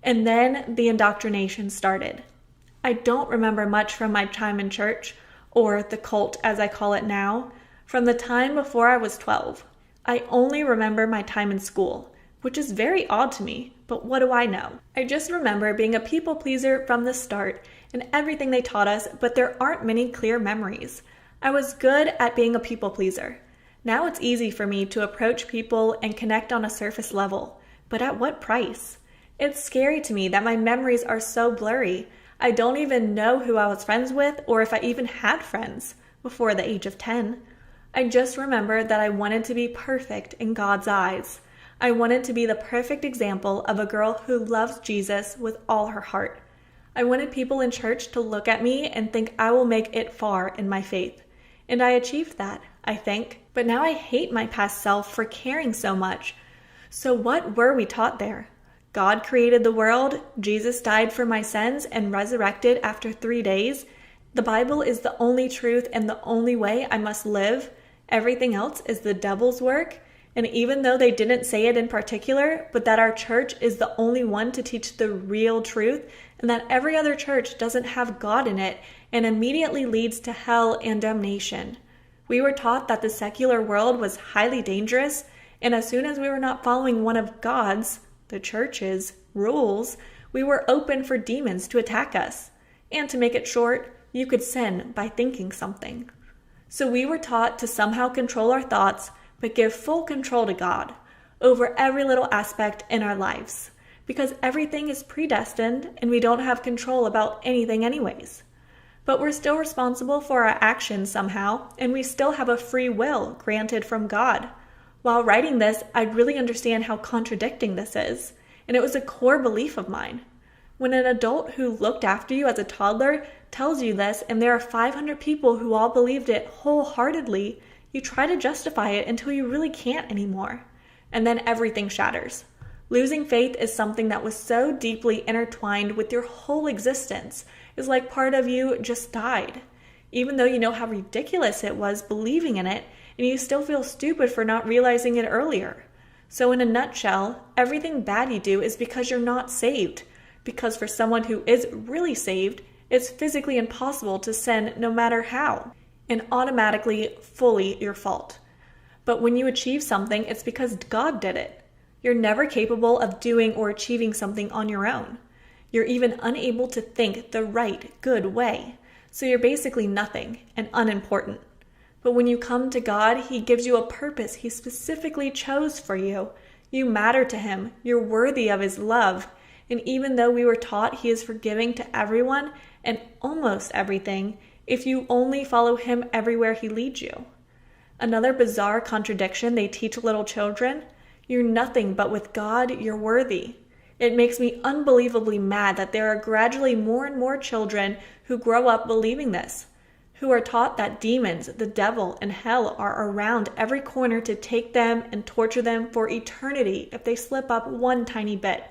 And then the indoctrination started. I don't remember much from my time in church, or the cult as I call it now, from the time before I was 12. I only remember my time in school, which is very odd to me, but what do I know? I just remember being a people pleaser from the start and everything they taught us, but there aren't many clear memories. I was good at being a people pleaser. Now it's easy for me to approach people and connect on a surface level, but at what price? It's scary to me that my memories are so blurry. I don't even know who I was friends with or if I even had friends before the age of 10. I just remember that I wanted to be perfect in God's eyes. I wanted to be the perfect example of a girl who loves Jesus with all her heart. I wanted people in church to look at me and think I will make it far in my faith. And I achieved that, I think. But now I hate my past self for caring so much. So what were we taught there? God created the world, Jesus died for my sins and resurrected after 3 days. The Bible is the only truth and the only way I must live. Everything else is the devil's work. And even though they didn't say it in particular, but that our church is the only one to teach the real truth, and that every other church doesn't have God in it and immediately leads to hell and damnation. We were taught that the secular world was highly dangerous, and as soon as we were not following one of God's, the church's, rules, we were open for demons to attack us. And to make it short, you could sin by thinking something. So we were taught to somehow control our thoughts, but give full control to God over every little aspect in our lives, because everything is predestined and we don't have control about anything anyways. But we're still responsible for our actions somehow, and we still have a free will granted from God. While writing this, I really understand how contradicting this is, and it was a core belief of mine. When an adult who looked after you as a toddler tells you this, and there are 500 people who all believed it wholeheartedly, you try to justify it until you really can't anymore. And then everything shatters. Losing faith is something that was so deeply intertwined with your whole existence. It's like part of you just died. Even though you know how ridiculous it was believing in it, and you still feel stupid for not realizing it earlier. So in a nutshell, everything bad you do is because you're not saved. Because for someone who is really saved, it's physically impossible to sin no matter how, and automatically fully your fault. But when you achieve something, it's because God did it. You're never capable of doing or achieving something on your own. You're even unable to think the right, good way. So you're basically nothing and unimportant. But when you come to God, He gives you a purpose He specifically chose for you. You matter to Him. You're worthy of His love. And even though we were taught He is forgiving to everyone and almost everything, if you only follow Him everywhere He leads you. Another bizarre contradiction they teach little children: you're nothing, but with God, you're worthy. It makes me unbelievably mad that there are gradually more and more children who grow up believing this, who are taught that demons, the devil, and hell are around every corner to take them and torture them for eternity if they slip up one tiny bit.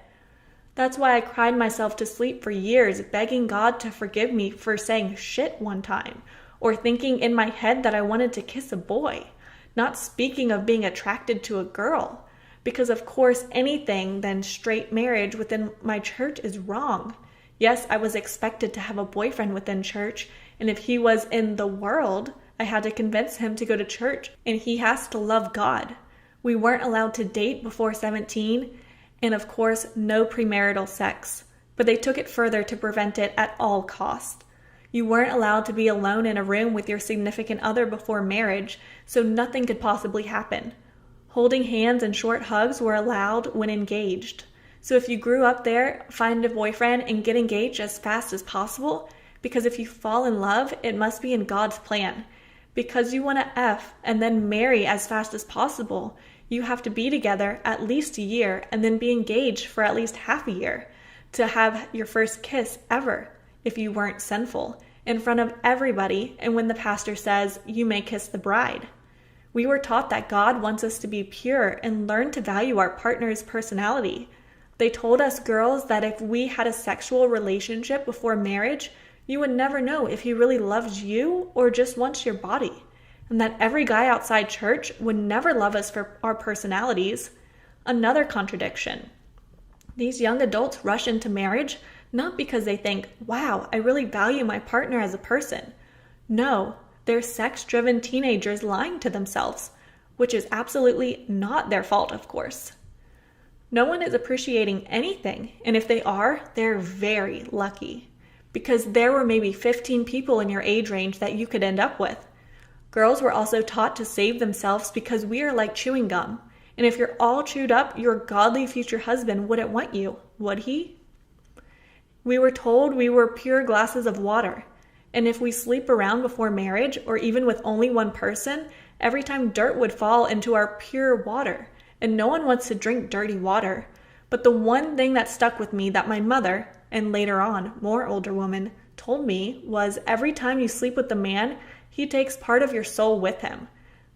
That's why I cried myself to sleep for years, begging God to forgive me for saying shit one time, or thinking in my head that I wanted to kiss a boy, not speaking of being attracted to a girl, because of course anything than straight marriage within my church is wrong. Yes, I was expected to have a boyfriend within church, and if he was in the world, I had to convince him to go to church, and he has to love God. We weren't allowed to date before 17, and of course, no premarital sex, but they took it further to prevent it at all costs. You weren't allowed to be alone in a room with your significant other before marriage, so nothing could possibly happen. Holding hands and short hugs were allowed when engaged. So if you grew up there, find a boyfriend and get engaged as fast as possible, because if you fall in love, it must be in God's plan. Because you want to F and then marry as fast as possible, you have to be together at least a year and then be engaged for at least half a year to have your first kiss ever, if you weren't sinful, in front of everybody, and when the pastor says, you may kiss the bride. We were taught that God wants us to be pure and learn to value our partner's personality. They told us girls that if we had a sexual relationship before marriage, you would never know if he really loves you or just wants your body. And that every guy outside church would never love us for our personalities. Another contradiction. These young adults rush into marriage not because they think, wow, I really value my partner as a person. No, they're sex-driven teenagers lying to themselves, which is absolutely not their fault, of course. No one is appreciating anything, and if they are, they're very lucky, because there were maybe 15 people in your age range that you could end up with. Girls were also taught to save themselves because we are like chewing gum, and if you're all chewed up, your godly future husband wouldn't want you, would he? We were told we were pure glasses of water, and if we sleep around before marriage, or even with only one person, every time dirt would fall into our pure water, and no one wants to drink dirty water. But the one thing that stuck with me that my mother, and later on, more older woman, told me was every time you sleep with a man, he takes part of your soul with him.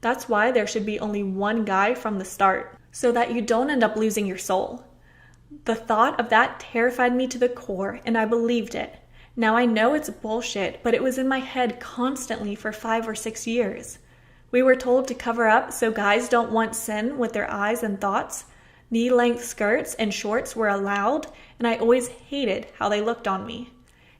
That's why there should be only one guy from the start, so that you don't end up losing your soul. The thought of that terrified me to the core, and I believed it. Now I know it's bullshit, but it was in my head constantly for 5 or 6 years. We were told to cover up so guys don't want sin with their eyes and thoughts. Knee-length skirts and shorts were allowed, and I always hated how they looked on me.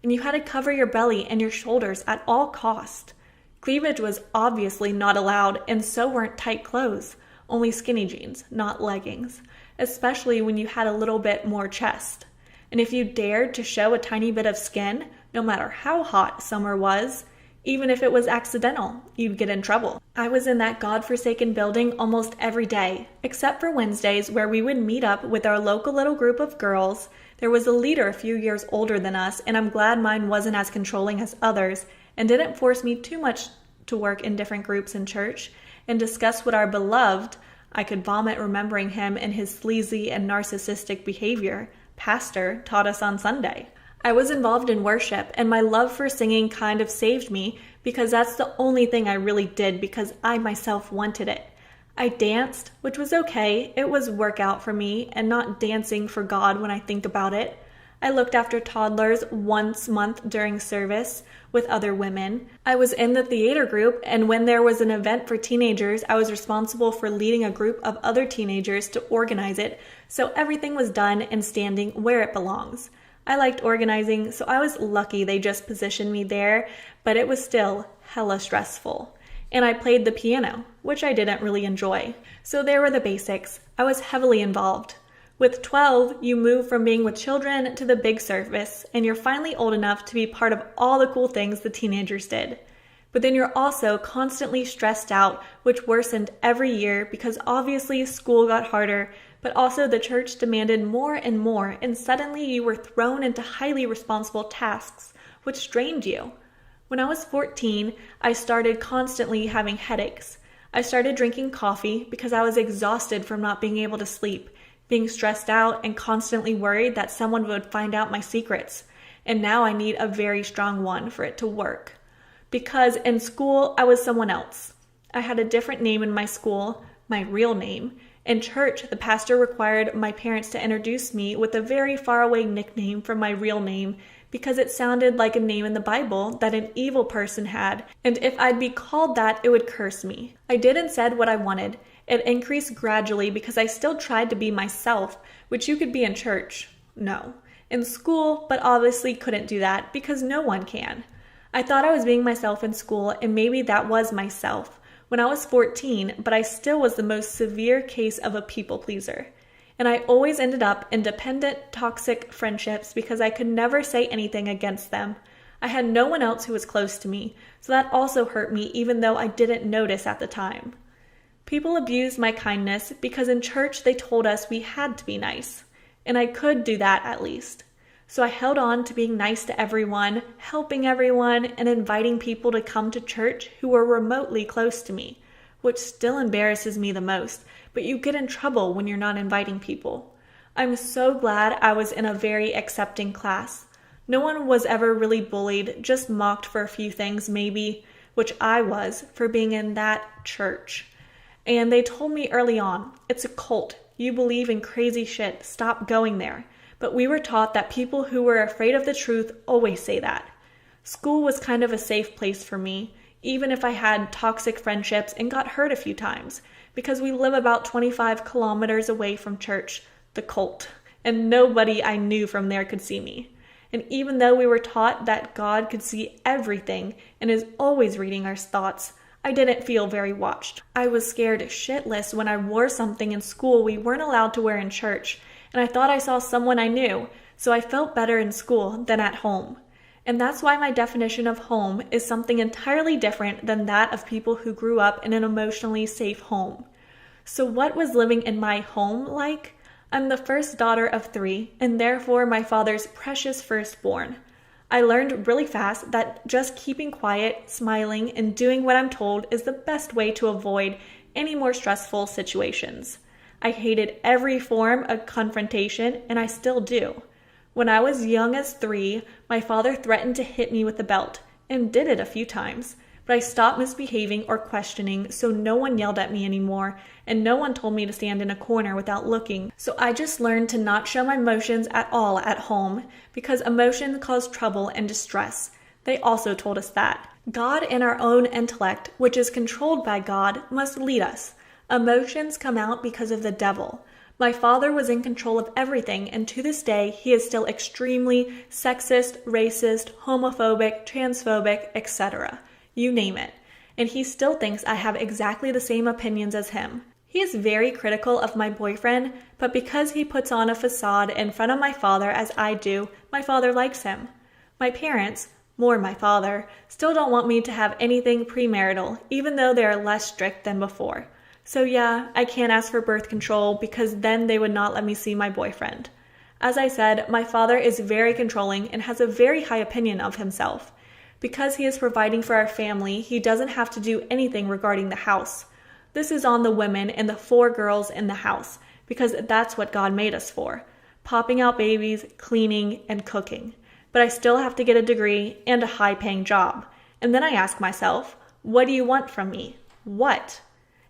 And you had to cover your belly and your shoulders at all cost. Cleavage was obviously not allowed, and so weren't tight clothes, only skinny jeans, not leggings, especially when you had a little bit more chest. And if you dared to show a tiny bit of skin, no matter how hot summer was, even if it was accidental, you'd get in trouble. I was in that godforsaken building almost every day, except for Wednesdays where we would meet up with our local little group of girls. There was a leader a few years older than us, and I'm glad mine wasn't as controlling as others and didn't force me too much to work in different groups in church and discuss what our beloved, I could vomit remembering him and his sleazy and narcissistic behavior, pastor taught us on Sunday. I was involved in worship, and my love for singing kind of saved me because that's the only thing I really did because I myself wanted it. I danced, which was okay. It was workout for me and not dancing for God when I think about it. I looked after toddlers once a month during service with other women. I was in the theater group, and when there was an event for teenagers, I was responsible for leading a group of other teenagers to organize it, so everything was done and standing where it belongs. I liked organizing, so I was lucky they just positioned me there, but it was still hella stressful. And I played the piano, which I didn't really enjoy. So there were the basics. I was heavily involved. With 12, you move from being with children to the big service, and you're finally old enough to be part of all the cool things the teenagers did. But then you're also constantly stressed out, which worsened every year because obviously school got harder, but also the church demanded more and more, and suddenly you were thrown into highly responsible tasks, which drained you. When I was 14, I started constantly having headaches. I started drinking coffee because I was exhausted from not being able to sleep, being stressed out and constantly worried that someone would find out my secrets. And now I need a very strong one for it to work. Because in school, I was someone else. I had a different name in my school, my real name. In church, the pastor required my parents to introduce me with a very faraway nickname from my real name because it sounded like a name in the Bible that an evil person had, and if I'd be called that, it would curse me. I did and said what I wanted. It increased gradually because I still tried to be myself, which you could be in church. No. In school, but obviously couldn't do that because no one can. I thought I was being myself in school, and maybe that was myself when I was 14, but I still was the most severe case of a people pleaser. And I always ended up in dependent, toxic friendships because I could never say anything against them. I had no one else who was close to me, so that also hurt me even though I didn't notice at the time. People abused my kindness because in church they told us we had to be nice, and I could do that at least. So I held on to being nice to everyone, helping everyone, and inviting people to come to church who were remotely close to me, which still embarrasses me the most, but you get in trouble when you're not inviting people. I'm so glad I was in a very accepting class. No one was ever really bullied, just mocked for a few things maybe, which I was, for being in that church. And they told me early on, it's a cult. You believe in crazy shit. Stop going there. But we were taught that people who were afraid of the truth always say that. School was kind of a safe place for me, even if I had toxic friendships and got hurt a few times, because we live about 25 kilometers away from church, the cult, and nobody I knew from there could see me. And even though we were taught that God could see everything and is always reading our thoughts, I didn't feel very watched. I was scared shitless when I wore something in school we weren't allowed to wear in church, and I thought I saw someone I knew, so I felt better in school than at home. And that's why my definition of home is something entirely different than that of people who grew up in an emotionally safe home. So what was living in my home like? I'm the first daughter of 3, and therefore my father's precious firstborn. I learned really fast that just keeping quiet, smiling, and doing what I'm told is the best way to avoid any more stressful situations. I hated every form of confrontation, and I still do. When I was young as 3, my father threatened to hit me with a belt, and did it a few times. But I stopped misbehaving or questioning, so no one yelled at me anymore, and no one told me to stand in a corner without looking. So I just learned to not show my emotions at all at home, because emotions cause trouble and distress. They also told us that God and our own intellect, which is controlled by God, must lead us. Emotions come out because of the devil. My father was in control of everything, and to this day, he is still extremely sexist, racist, homophobic, transphobic, etc. You name it. And he still thinks I have exactly the same opinions as him. He is very critical of my boyfriend, but because he puts on a facade in front of my father as I do, my father likes him. My parents, more my father, still don't want me to have anything premarital, even though they are less strict than before. So yeah, I can't ask for birth control because then they would not let me see my boyfriend. As I said, my father is very controlling and has a very high opinion of himself. Because he is providing for our family, he doesn't have to do anything regarding the house. This is on the women and the 4 girls in the house, because that's what God made us for. Popping out babies, cleaning, and cooking. But I still have to get a degree and a high-paying job. And then I ask myself, what do you want from me? What?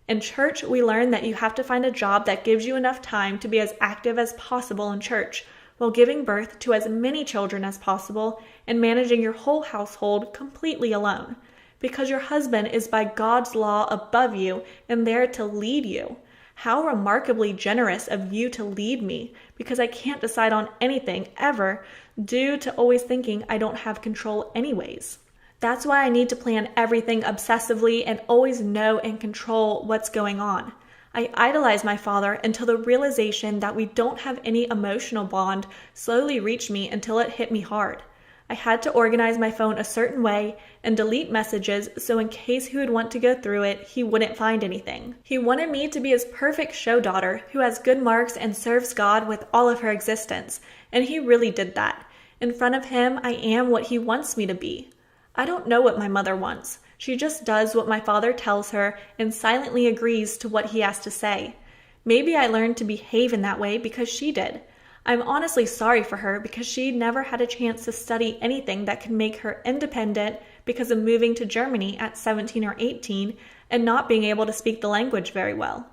In church, we learn that you have to find a job that gives you enough time to be as active as possible in church, while giving birth to as many children as possible and managing your whole household completely alone, because your husband is by God's law above you and there to lead you. How remarkably generous of you to lead me, because I can't decide on anything ever due to always thinking I don't have control anyways. That's why I need to plan everything obsessively and always know and control what's going on. I idolized my father until the realization that we don't have any emotional bond slowly reached me until it hit me hard. I had to organize my phone a certain way and delete messages so in case he would want to go through it, he wouldn't find anything. He wanted me to be his perfect show daughter who has good marks and serves God with all of her existence, and he really did that. In front of him, I am what he wants me to be. I don't know what my mother wants. She just does what my father tells her and silently agrees to what he has to say. Maybe I learned to behave in that way because she did. I'm honestly sorry for her because she never had a chance to study anything that could make her independent because of moving to Germany at 17 or 18 and not being able to speak the language very well.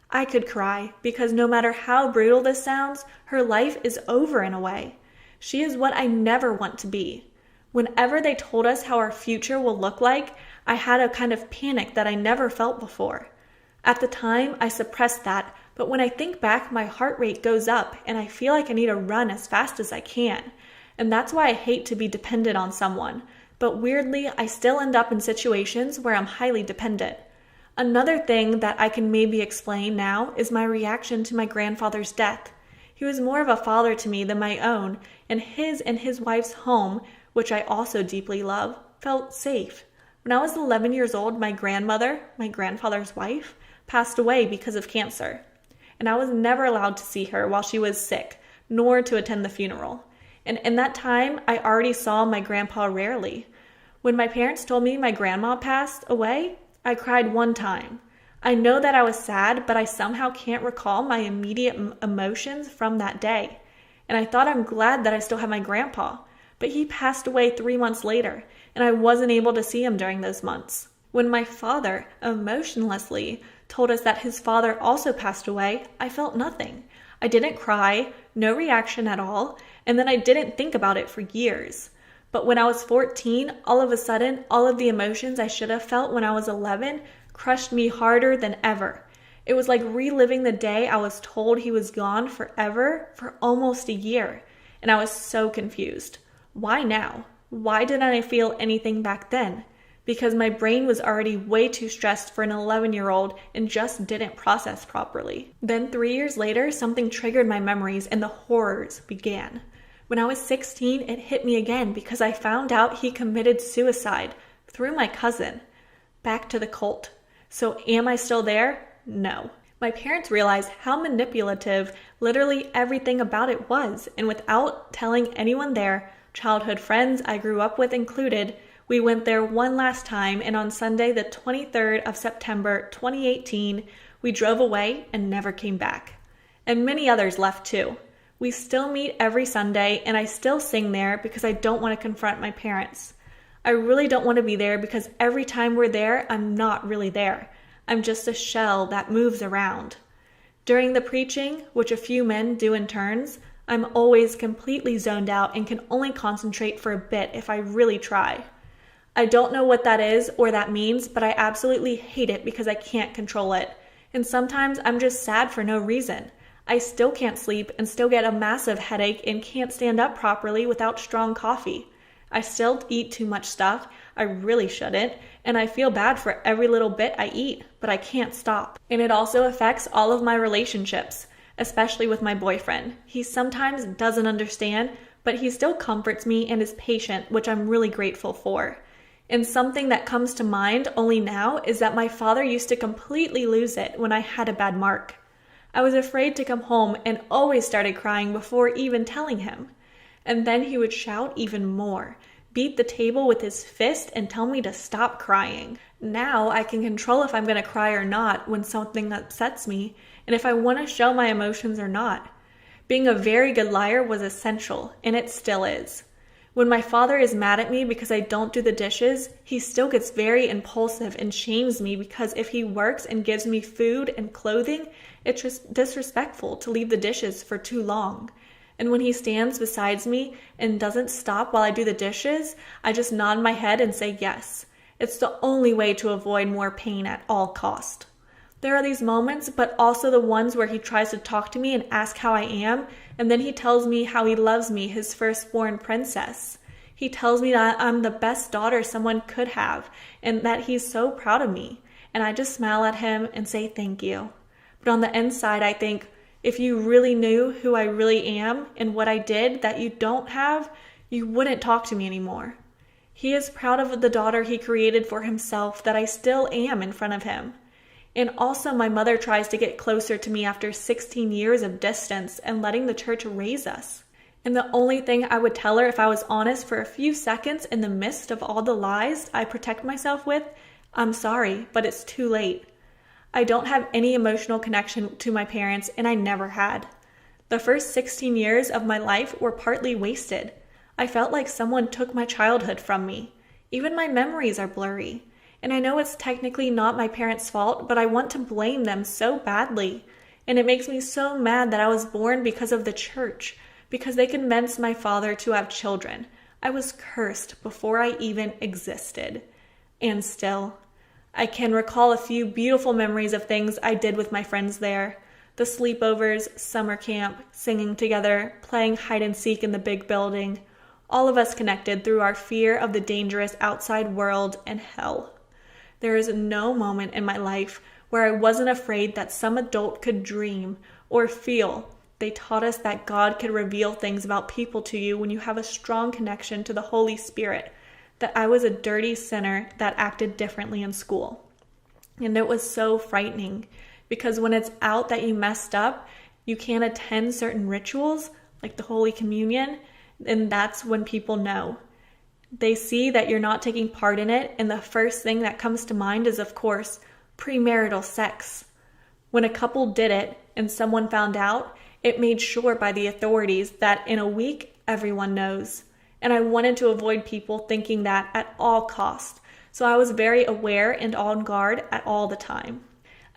I could cry because no matter how brutal this sounds, her life is over in a way. She is what I never want to be. Whenever they told us how our future will look like, I had a kind of panic that I never felt before. At the time, I suppressed that, but when I think back, my heart rate goes up and I feel like I need to run as fast as I can. And that's why I hate to be dependent on someone. But weirdly, I still end up in situations where I'm highly dependent. Another thing that I can maybe explain now is my reaction to my grandfather's death. He was more of a father to me than my own, and his wife's home, which I also deeply love, felt safe. When I was 11 years old, my grandmother, my grandfather's wife, passed away because of cancer. And I was never allowed to see her while she was sick, nor to attend the funeral. And in that time, I already saw my grandpa rarely. When my parents told me my grandma passed away, I cried one time. I know that I was sad, but I somehow can't recall my immediate emotions from that day. And I thought I'm glad that I still have my grandpa. But he passed away 3 months later, and I wasn't able to see him during those months. When my father, emotionlessly, told us that his father also passed away, I felt nothing. I didn't cry, no reaction at all, and then I didn't think about it for years. But when I was 14, all of a sudden, all of the emotions I should have felt when I was 11 crushed me harder than ever. It was like reliving the day I was told he was gone forever for almost a year, and I was so confused. Why now? Why didn't I feel anything back then? Because my brain was already way too stressed for an 11-year-old and just didn't process properly. Then 3 years later, something triggered my memories and the horrors began. When I was 16, it hit me again because I found out he committed suicide through my cousin. Back to the cult. So am I still there? No. My parents realized how manipulative literally everything about it was, and without telling anyone there, childhood friends I grew up with included, we went there one last time, and on Sunday, the 23rd of September, 2018, We drove away and never came back. And many others left too. We still meet every Sunday, and I still sing there because I don't want to confront my parents. I really don't want to be there because every time we're there, I'm not really there. I'm just a shell that moves around. During the preaching, which a few men do in turns, I'm always completely zoned out and can only concentrate for a bit if I really try. I don't know what that is or that means, but I absolutely hate it because I can't control it. And sometimes I'm just sad for no reason. I still can't sleep and still get a massive headache and can't stand up properly without strong coffee. I still eat too much stuff. I really shouldn't, and I feel bad for every little bit I eat, but I can't stop. And it also affects all of my relationships, especially with my boyfriend. He sometimes doesn't understand, but he still comforts me and is patient, which I'm really grateful for. And something that comes to mind only now is that my father used to completely lose it when I had a bad mark. I was afraid to come home and always started crying before even telling him. And then he would shout even more, beat the table with his fist, and tell me to stop crying. Now I can control if I'm going to cry or not when something upsets me, and if I want to show my emotions or not. Being a very good liar was essential, and it still is. When my father is mad at me because I don't do the dishes, he still gets very impulsive and shames me because if he works and gives me food and clothing, it's just disrespectful to leave the dishes for too long. And when he stands beside me and doesn't stop while I do the dishes, I just nod my head and say yes. It's the only way to avoid more pain at all cost. There are these moments, but also the ones where he tries to talk to me and ask how I am, and then he tells me how he loves me, his firstborn princess. He tells me that I'm the best daughter someone could have, and that he's so proud of me. And I just smile at him and say thank you. But on the inside, I think, if you really knew who I really am and what I did that you don't have, you wouldn't talk to me anymore. He is proud of the daughter he created for himself that I still am in front of him. And also my mother tries to get closer to me after 16 years of distance and letting the church raise us. And the only thing I would tell her if I was honest for a few seconds in the midst of all the lies I protect myself with, I'm sorry, but it's too late. I don't have any emotional connection to my parents, and I never had. The first 16 years of my life were partly wasted. I felt like someone took my childhood from me. Even my memories are blurry. And I know it's technically not my parents' fault, but I want to blame them so badly. And it makes me so mad that I was born because of the church, because they convinced my father to have children. I was cursed before I even existed. And still, I can recall a few beautiful memories of things I did with my friends there. The sleepovers, summer camp, singing together, playing hide and seek in the big building. All of us connected through our fear of the dangerous outside world and hell. There is no moment in my life where I wasn't afraid that some adult could dream or feel. They taught us that God could reveal things about people to you when you have a strong connection to the Holy Spirit. That I was a dirty sinner that acted differently in school. And it was so frightening because when it's out that you messed up, you can't attend certain rituals like the Holy Communion, and that's when people know. They see that you're not taking part in it, and the first thing that comes to mind is, of course, premarital sex. When a couple did it and someone found out, it made sure by the authorities that in a week, everyone knows. And I wanted to avoid people thinking that at all costs, so I was very aware and on guard at all the time.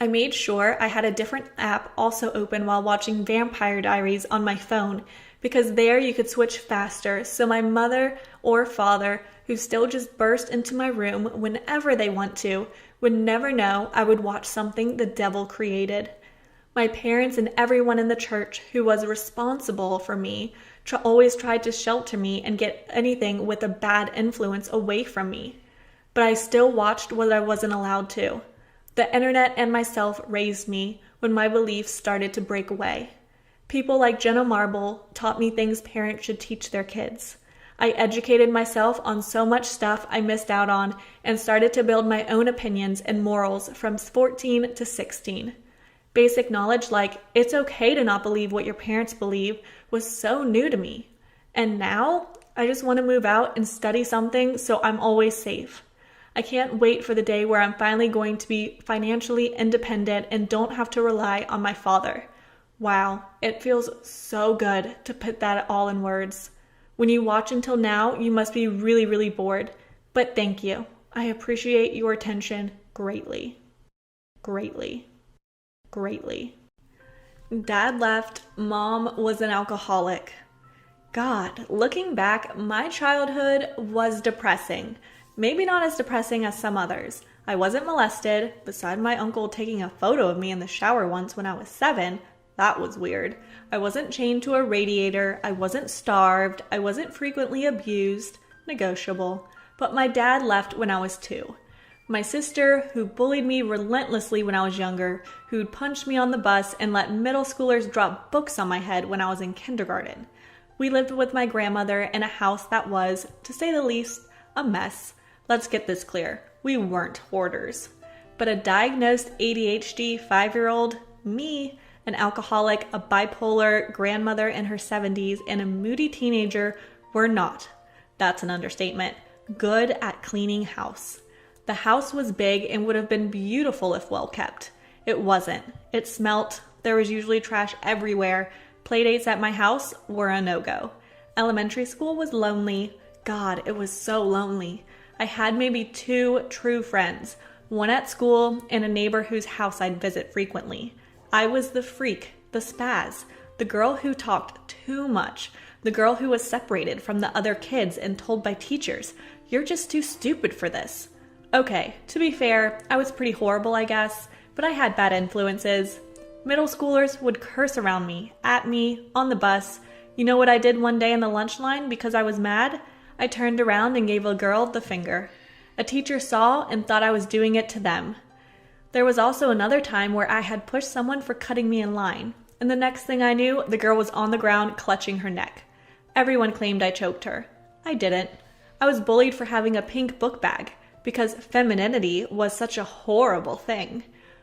I made sure I had a different app also open while watching Vampire Diaries on my phone, because there you could switch faster, so my mother or father, who still just burst into my room whenever they want to, would never know I would watch something the devil created. My parents and everyone in the church who was responsible for me always tried to shelter me and get anything with a bad influence away from me. But I still watched what I wasn't allowed to. The internet and myself raised me when my beliefs started to break away. People like Jenna Marble taught me things parents should teach their kids. I educated myself on so much stuff I missed out on and started to build my own opinions and morals from 14 to 16. Basic knowledge like it's okay to not believe what your parents believe was so new to me. And now I just want to move out and study something so I'm always safe. I can't wait for the day where I'm finally going to be financially independent and don't have to rely on my father. Wow, it feels so good to put that all in words. When you watch until now, you must be really, really bored. But thank you. I appreciate your attention greatly. Greatly. Greatly. Dad left. Mom was an alcoholic. God, looking back, my childhood was depressing. Maybe not as depressing as some others. I wasn't molested, beside my uncle taking a photo of me in the shower once when I was 7. That was weird. I wasn't chained to a radiator. I wasn't starved. I wasn't frequently abused. Negotiable. But my dad left when I was 2. My sister, who bullied me relentlessly when I was younger, who'd punched me on the bus and let middle schoolers drop books on my head when I was in kindergarten. We lived with my grandmother in a house that was, to say the least, a mess. Let's get this clear. We weren't hoarders. But a diagnosed ADHD 5-year-old, me, an alcoholic, a bipolar grandmother in her 70s, and a moody teenager were not, that's an understatement, good at cleaning house. The house was big and would have been beautiful if well kept. It wasn't. It smelt. There was usually trash everywhere. Playdates at my house were a no-go. Elementary school was lonely. God, it was so lonely. I had maybe 2 true friends, one at school and a neighbor whose house I'd visit frequently. I was the freak, the spaz, the girl who talked too much, the girl who was separated from the other kids and told by teachers, "You're just too stupid for this." Okay, to be fair, I was pretty horrible, I guess, but I had bad influences. Middle schoolers would curse around me, at me, on the bus. You know what I did one day in the lunch line because I was mad? I turned around and gave a girl the finger. A teacher saw and thought I was doing it to them. There was also another time where I had pushed someone for cutting me in line, and the next thing I knew, the girl was on the ground clutching her neck. Everyone claimed I choked her. I didn't. I was bullied for having a pink book bag, because femininity was such a horrible thing.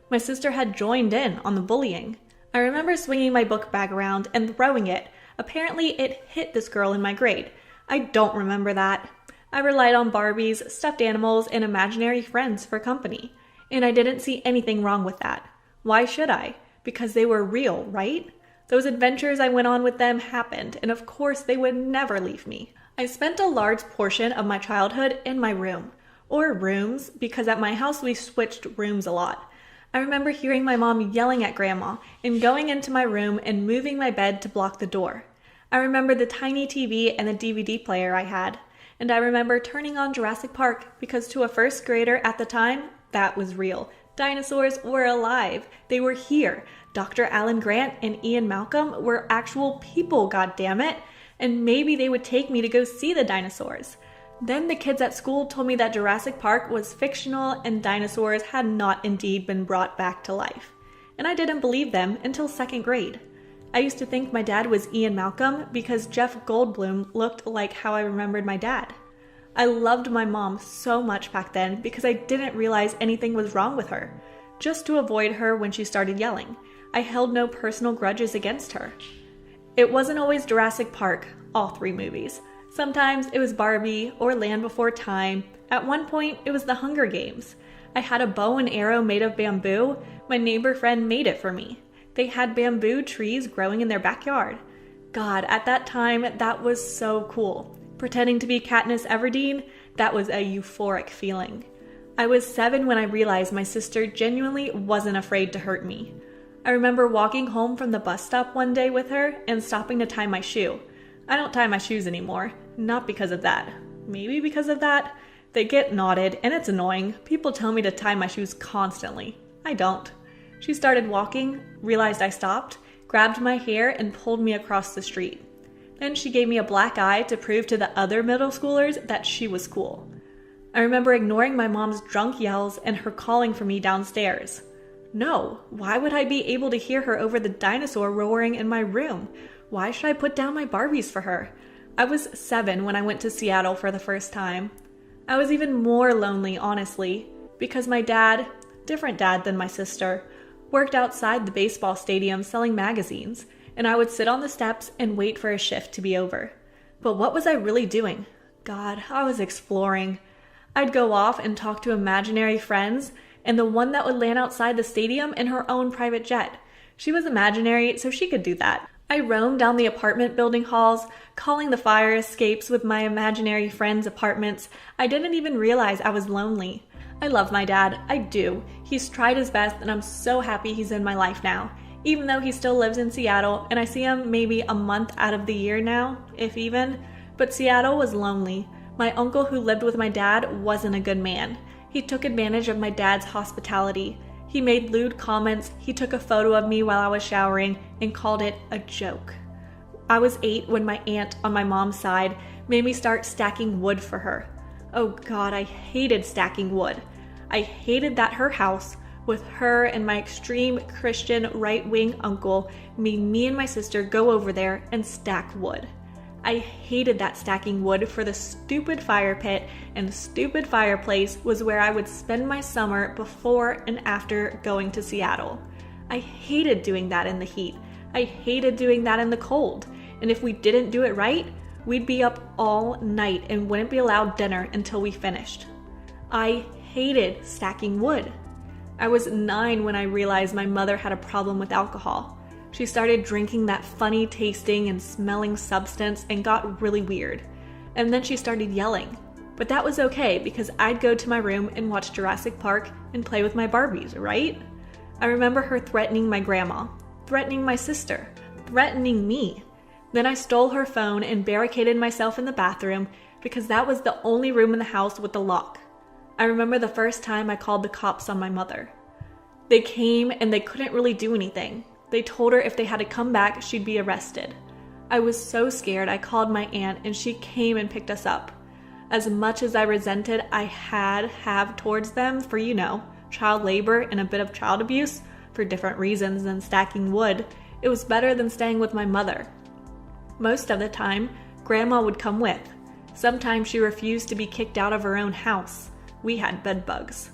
My sister had joined in on the bullying. I remember swinging my book bag around and throwing it. Apparently, it hit this girl in my grade. I don't remember that. I relied on Barbies, stuffed animals, and imaginary friends for company. And I didn't see anything wrong with that. Why should I? Because they were real, right? Those adventures I went on with them happened, and of course they would never leave me. I spent a large portion of my childhood in my room. Or rooms, because at my house we switched rooms a lot. I remember hearing my mom yelling at Grandma and going into my room and moving my bed to block the door. I remember the tiny TV and the DVD player I had. And I remember turning on Jurassic Park because to a first grader at the time, that was real. Dinosaurs were alive. They were here. Dr. Alan Grant and Ian Malcolm were actual people, goddammit. And maybe they would take me to go see the dinosaurs. Then the kids at school told me that Jurassic Park was fictional and dinosaurs had not indeed been brought back to life. And I didn't believe them until 2nd grade. I used to think my dad was Ian Malcolm because Jeff Goldblum looked like how I remembered my dad. I loved my mom so much back then because I didn't realize anything was wrong with her. Just to avoid her when she started yelling, I held no personal grudges against her. It wasn't always Jurassic Park, all 3 movies. Sometimes it was Barbie or Land Before Time. At one point, it was The Hunger Games. I had a bow and arrow made of bamboo. My neighbor friend made it for me. They had bamboo trees growing in their backyard. God, at that time, that was so cool. Pretending to be Katniss Everdeen, that was a euphoric feeling. I was 7 when I realized my sister genuinely wasn't afraid to hurt me. I remember walking home from the bus stop one day with her and stopping to tie my shoe. I don't tie my shoes anymore. Not because of that. Maybe because of that. They get knotted and it's annoying. People tell me to tie my shoes constantly. I don't. She started walking, realized I stopped, grabbed my hair and pulled me across the street. Then she gave me a black eye to prove to the other middle schoolers that she was cool. I remember ignoring my mom's drunk yells and her calling for me downstairs. No, why would I be able to hear her over the dinosaur roaring in my room? Why should I put down my Barbies for her? I was 7 when I went to Seattle for the first time. I was even more lonely, honestly, because my dad, different dad than my sister, worked outside the baseball stadium selling magazines, and I would sit on the steps and wait for a shift to be over. But what was I really doing? God, I was exploring. I'd go off and talk to imaginary friends, and the one that would land outside the stadium in her own private jet. She was imaginary, so she could do that. I roamed down the apartment building halls, calling the fire escapes with my imaginary friends' apartments. I didn't even realize I was lonely. I love my dad, I do. He's tried his best, and I'm so happy he's in my life now. Even though he still lives in Seattle, and I see him maybe a month out of the year now, if even. But Seattle was lonely. My uncle who lived with my dad wasn't a good man. He took advantage of my dad's hospitality. He made lewd comments, he took a photo of me while I was showering, and called it a joke. I was 8 when my aunt on my mom's side made me start stacking wood for her. Oh God, I hated stacking wood. I hated that her house, with her and my extreme Christian right-wing uncle, made me and my sister go over there and stack wood. I hated that stacking wood for the stupid fire pit, and the stupid fireplace was where I would spend my summer before and after going to Seattle. I hated doing that in the heat. I hated doing that in the cold. And if we didn't do it right, we'd be up all night and wouldn't be allowed dinner until we finished. I hated stacking wood. I was 9 when I realized my mother had a problem with alcohol. She started drinking that funny tasting and smelling substance and got really weird. And then she started yelling. But that was okay because I'd go to my room and watch Jurassic Park and play with my Barbies, right? I remember her threatening my grandma, threatening my sister, threatening me. Then I stole her phone and barricaded myself in the bathroom because that was the only room in the house with a lock. I remember the first time I called the cops on my mother. They came and they couldn't really do anything. They told her if they had to come back, she'd be arrested. I was so scared I called my aunt and she came and picked us up. As much as I resented I have towards them for, child labor and a bit of child abuse, for different reasons than stacking wood, it was better than staying with my mother. Most of the time, Grandma would come with. Sometimes she refused to be kicked out of her own house. We had bed bugs.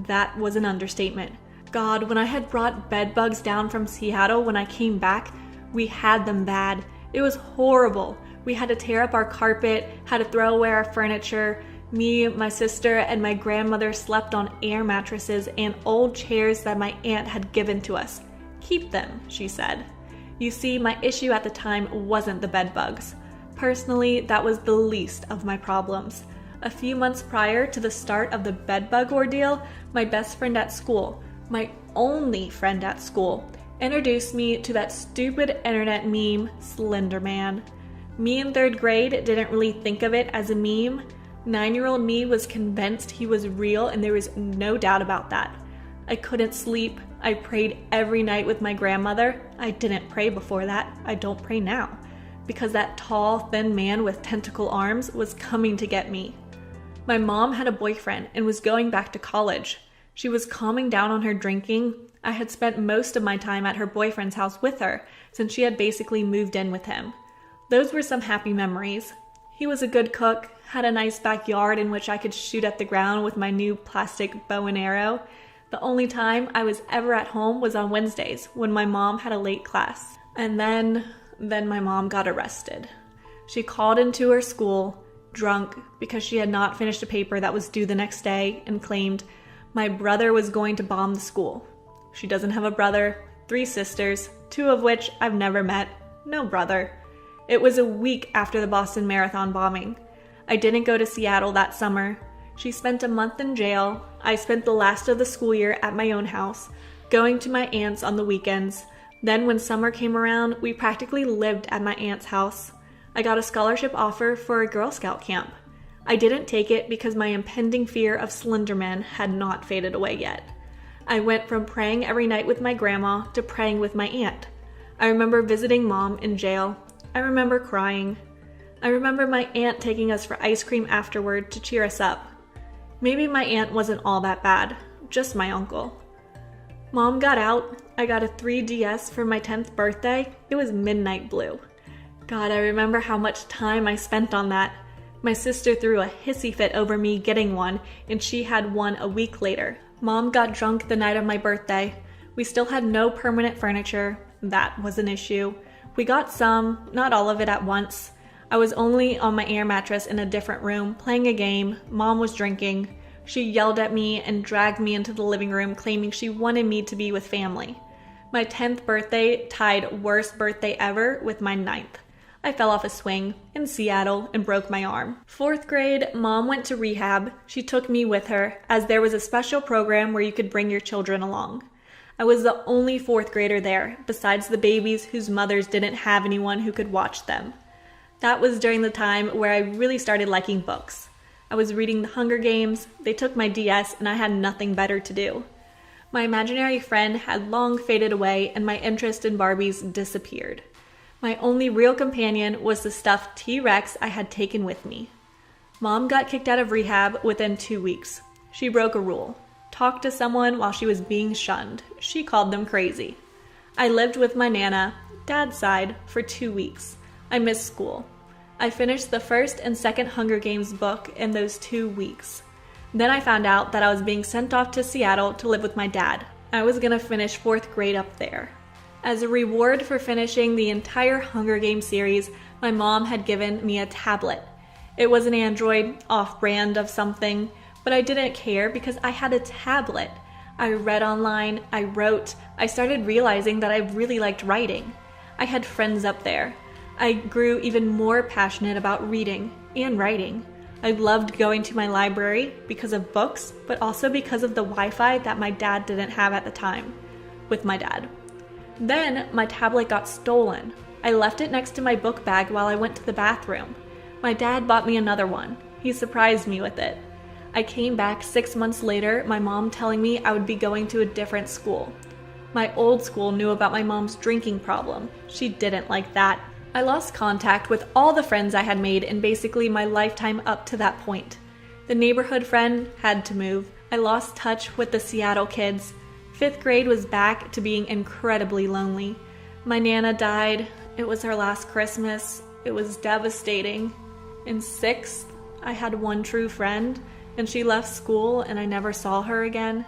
That was an understatement. God, when I had brought bed bugs down from Seattle when I came back, we had them bad. It was horrible. We had to tear up our carpet, had to throw away our furniture. Me, my sister, and my grandmother slept on air mattresses and old chairs that my aunt had given to us. Keep them, she said. You see, my issue at the time wasn't the bed bugs. Personally, that was the least of my problems. A few months prior to the start of the bed bug ordeal, my best friend at school, my only friend at school, introduced me to that stupid internet meme, Slender Man. Me in 3rd grade didn't really think of it as a meme. 9-year-old me was convinced he was real and there was no doubt about that. I couldn't sleep. I prayed every night with my grandmother. I didn't pray before that. I don't pray now. Because that tall, thin man with tentacle arms was coming to get me. My mom had a boyfriend and was going back to college. She was calming down on her drinking. I had spent most of my time at her boyfriend's house with her, since she had basically moved in with him. Those were some happy memories. He was a good cook, had a nice backyard in which I could shoot at the ground with my new plastic bow and arrow. The only time I was ever at home was on Wednesdays, when my mom had a late class. And then my mom got arrested. She called into her school, drunk, because she had not finished a paper that was due the next day, and claimed my brother was going to bomb the school. She doesn't have a brother, 3 sisters, 2 of which I've never met, no brother. It was a week after the Boston Marathon bombing. I didn't go to Seattle that summer. She spent a month in jail. I spent the last of the school year at my own house, going to my aunt's on the weekends. Then when summer came around, we practically lived at my aunt's house. I got a scholarship offer for a Girl Scout camp. I didn't take it because my impending fear of Slender Man had not faded away yet. I went from praying every night with my grandma to praying with my aunt. I remember visiting Mom in jail. I remember crying. I remember my aunt taking us for ice cream afterward to cheer us up. Maybe my aunt wasn't all that bad, just my uncle. Mom got out. I got a 3DS for my 10th birthday. It was midnight blue. God, I remember how much time I spent on that. My sister threw a hissy fit over me getting one, and she had one a week later. Mom got drunk the night of my birthday. We still had no permanent furniture. That was an issue. We got some, not all of it at once. I was only on my air mattress in a different room, playing a game. Mom was drinking. She yelled at me and dragged me into the living room, claiming she wanted me to be with family. My 10th birthday tied worst birthday ever with my 9th. I fell off a swing in Seattle and broke my arm. 4th grade, Mom went to rehab. She took me with her, as there was a special program where you could bring your children along. I was the only 4th grader there, besides the babies whose mothers didn't have anyone who could watch them. That was during the time where I really started liking books. I was reading The Hunger Games, they took my DS, and I had nothing better to do. My imaginary friend had long faded away, and my interest in Barbies disappeared. My only real companion was the stuffed T-Rex I had taken with me. Mom got kicked out of rehab within 2 weeks. She broke a rule. Talk to someone while she was being shunned. She called them crazy. I lived with my Nana, Dad's side, for 2 weeks. I missed school. I finished the first and second Hunger Games book in those 2 weeks. Then I found out that I was being sent off to Seattle to live with my dad. I was gonna finish 4th grade up there. As a reward for finishing the entire Hunger Games series, my mom had given me a tablet. It was an Android, off-brand of something, but I didn't care because I had a tablet. I read online, I wrote, I started realizing that I really liked writing. I had friends up there. I grew even more passionate about reading and writing. I loved going to my library because of books, but also because of the Wi-Fi that my dad didn't have at the time, with my dad. Then my tablet got stolen. I left it next to my book bag while I went to the bathroom. My dad bought me another one. He surprised me with it. I came back 6 months later, my mom telling me I would be going to a different school. My old school knew about my mom's drinking problem. She didn't like that. I lost contact with all the friends I had made in basically my lifetime up to that point. The neighborhood friend had to move. I lost touch with the Seattle kids. 5th grade was back to being incredibly lonely. My Nana died. It was her last Christmas. It was devastating. In 6th, I had one true friend, and she left school and I never saw her again.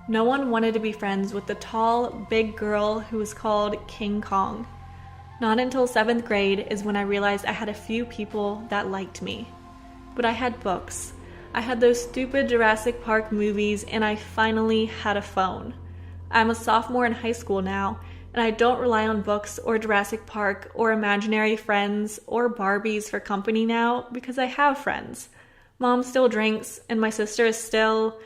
No one wanted to be friends with the tall, big girl who was called King Kong. Not until 7th grade is when I realized I had a few people that liked me. But I had books. I had those stupid Jurassic Park movies, and I finally had a phone. I'm a sophomore in high school now, and I don't rely on books or Jurassic Park or imaginary friends or Barbies for company now because I have friends. Mom still drinks, and my sister is still,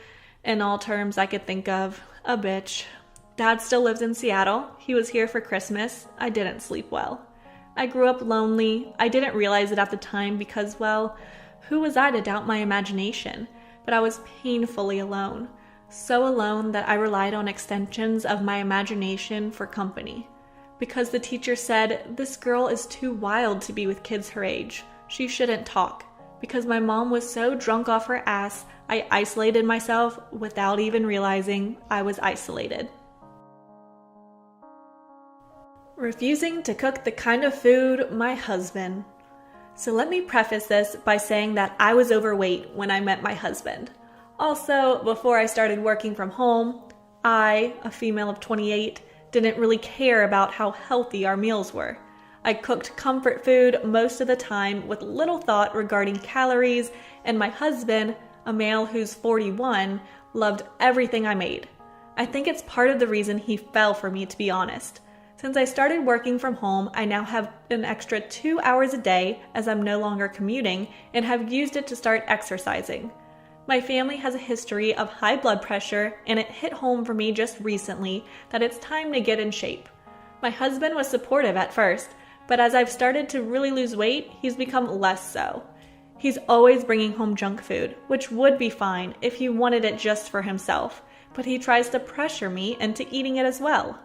in all terms I could think of, a bitch. Dad still lives in Seattle. He was here for Christmas. I didn't sleep well. I grew up lonely. I didn't realize it at the time because, well, who was I to doubt my imagination? But I was painfully alone. So alone that I relied on extensions of my imagination for company. Because the teacher said, this girl is too wild to be with kids her age. She shouldn't talk. Because my mom was so drunk off her ass, I isolated myself without even realizing I was isolated. Refusing to cook the kind of food my husband. So let me preface this by saying that I was overweight when I met my husband. Also, before I started working from home, I, a female of 28, didn't really care about how healthy our meals were. I cooked comfort food most of the time with little thought regarding calories, and my husband, a male who's 41, loved everything I made. I think it's part of the reason he fell for me, to be honest. Since I started working from home, I now have an extra 2 hours a day as I'm no longer commuting and have used it to start exercising. My family has a history of high blood pressure, and it hit home for me just recently that it's time to get in shape. My husband was supportive at first, but as I've started to really lose weight, he's become less so. He's always bringing home junk food, which would be fine if he wanted it just for himself, but he tries to pressure me into eating it as well.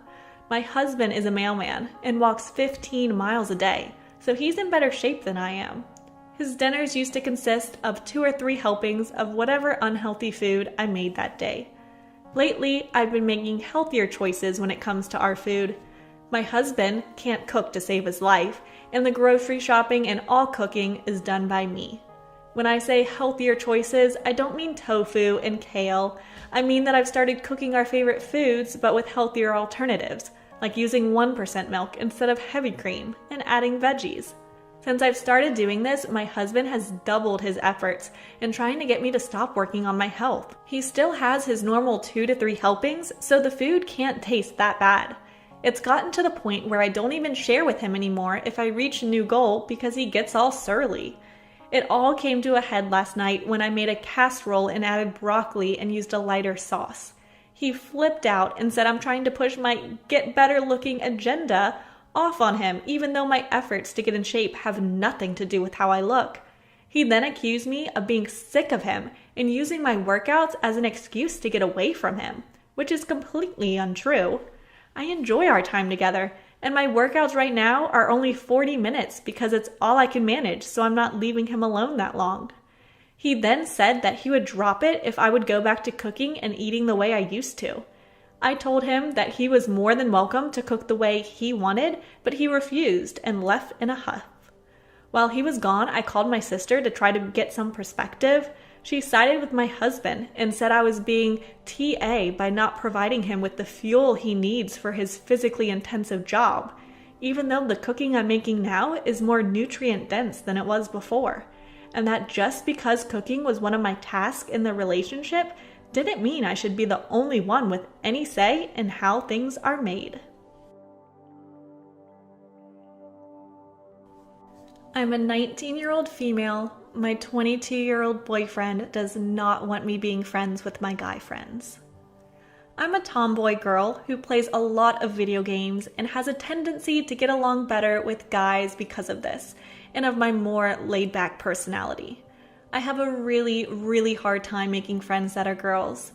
My husband is a mailman and walks 15 miles a day, so he's in better shape than I am. His dinners used to consist of 2 or 3 helpings of whatever unhealthy food I made that day. Lately, I've been making healthier choices when it comes to our food. My husband can't cook to save his life, and the grocery shopping and all cooking is done by me. When I say healthier choices, I don't mean tofu and kale. I mean that I've started cooking our favorite foods, but with healthier alternatives, like using 1% milk instead of heavy cream and adding veggies. Since I've started doing this, my husband has doubled his efforts in trying to get me to stop working on my health. He still has his normal 2 to 3 helpings, so the food can't taste that bad. It's gotten to the point where I don't even share with him anymore if I reach a new goal because he gets all surly. It all came to a head last night when I made a casserole and added broccoli and used a lighter sauce. He flipped out and said I'm trying to push my get better looking agenda off on him, even though my efforts to get in shape have nothing to do with how I look. He then accused me of being sick of him and using my workouts as an excuse to get away from him, which is completely untrue. I enjoy our time together, and my workouts right now are only 40 minutes because it's all I can manage, so I'm not leaving him alone that long. He then said that he would drop it if I would go back to cooking and eating the way I used to. I told him that he was more than welcome to cook the way he wanted, but he refused and left in a huff. While he was gone, I called my sister to try to get some perspective. She sided with my husband and said I was being TA by not providing him with the fuel he needs for his physically intensive job, even though the cooking I'm making now is more nutrient dense than it was before. And that just because cooking was one of my tasks in the relationship didn't mean I should be the only one with any say in how things are made. I'm a 19-year-old female. My 22-year-old boyfriend does not want me being friends with my guy friends. I'm a tomboy girl who plays a lot of video games and has a tendency to get along better with guys because of this, and of my more laid-back personality. I have a really hard time making friends that are girls.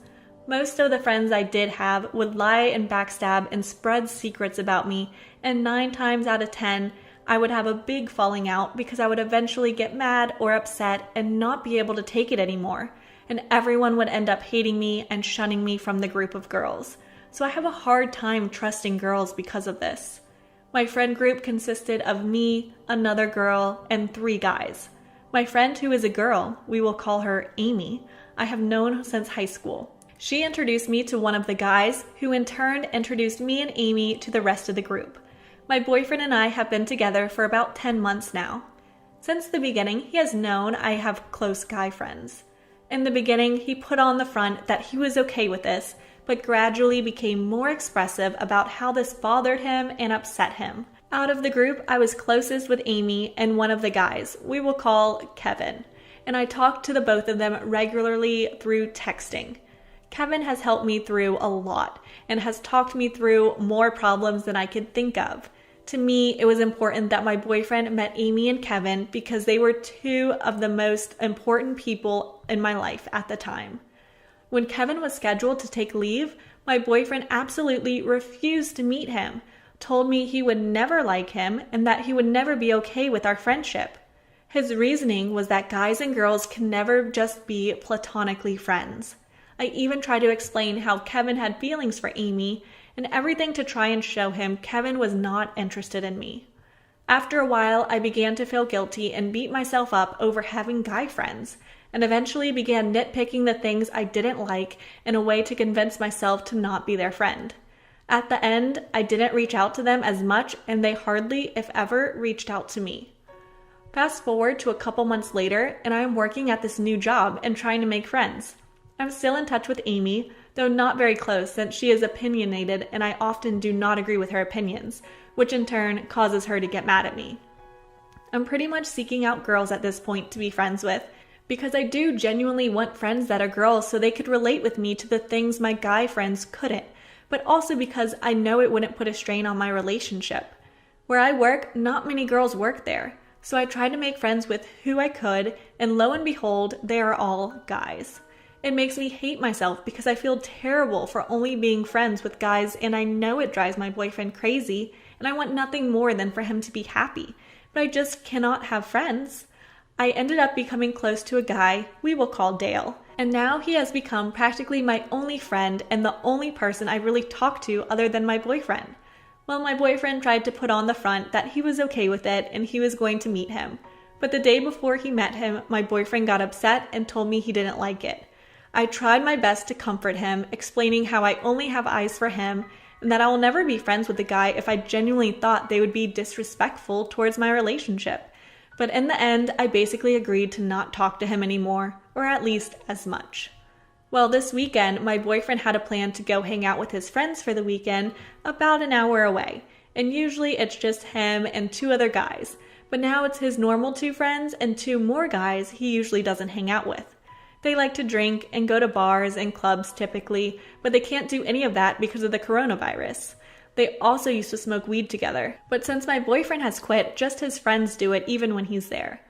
Most of the friends I did have would lie and backstab and spread secrets about me, and 9 times out of 10, I would have a big falling out because I would eventually get mad or upset and not be able to take it anymore, and everyone would end up hating me and shunning me from the group of girls. So I have a hard time trusting girls because of this. My friend group consisted of me, another girl, and 3 guys. My friend who is a girl, we will call her Amy, I have known since high school. She introduced me to one of the guys, who in turn introduced me and Amy to the rest of the group. My boyfriend and I have been together for about 10 months now. Since the beginning, he has known I have close guy friends. In the beginning, he put on the front that he was okay with this, but gradually became more expressive about how this bothered him and upset him. Out of the group, I was closest with Amy and one of the guys, we will call Kevin, and I talked to the both of them regularly through texting. Kevin has helped me through a lot and has talked me through more problems than I could think of. To me, it was important that my boyfriend met Amy and Kevin because they were 2 of the most important people in my life at the time. When Kevin was scheduled to take leave, my boyfriend absolutely refused to meet him, told me he would never like him and that he would never be okay with our friendship. His reasoning was that guys and girls can never just be platonically friends. I even tried to explain how Kevin had feelings for Amy and everything to try and show him Kevin was not interested in me. After a while, I began to feel guilty and beat myself up over having guy friends, and eventually began nitpicking the things I didn't like in a way to convince myself to not be their friend. At the end, I didn't reach out to them as much, and they hardly, if ever, reached out to me. Fast forward to a couple months later, and I am working at this new job and trying to make friends. I'm still in touch with Amy, though not very close since she is opinionated and I often do not agree with her opinions, which in turn causes her to get mad at me. I'm pretty much seeking out girls at this point to be friends with, because I do genuinely want friends that are girls so they could relate with me to the things my guy friends couldn't, but also because I know it wouldn't put a strain on my relationship. Where I work, not many girls work there, so I tried to make friends with who I could, and lo and behold, they are all guys. It makes me hate myself because I feel terrible for only being friends with guys, and I know it drives my boyfriend crazy, and I want nothing more than for him to be happy, but I just cannot have friends. I ended up becoming close to a guy we will call Dale, and now he has become practically my only friend and the only person I really talk to other than my boyfriend. Well, my boyfriend tried to put on the front that he was okay with it and he was going to meet him, but the day before he met him, my boyfriend got upset and told me he didn't like it. I tried my best to comfort him, explaining how I only have eyes for him and that I will never be friends with a guy if I genuinely thought they would be disrespectful towards my relationship. But in the end, I basically agreed to not talk to him anymore, or at least as much. Well, this weekend, my boyfriend had a plan to go hang out with his friends for the weekend about an hour away, and usually it's just him and 2 other guys, but now it's his normal 2 friends and 2 more guys he usually doesn't hang out with. They like to drink and go to bars and clubs typically, but they can't do any of that because of the coronavirus. They also used to smoke weed together, but since my boyfriend has quit, just his friends do it even when he's there.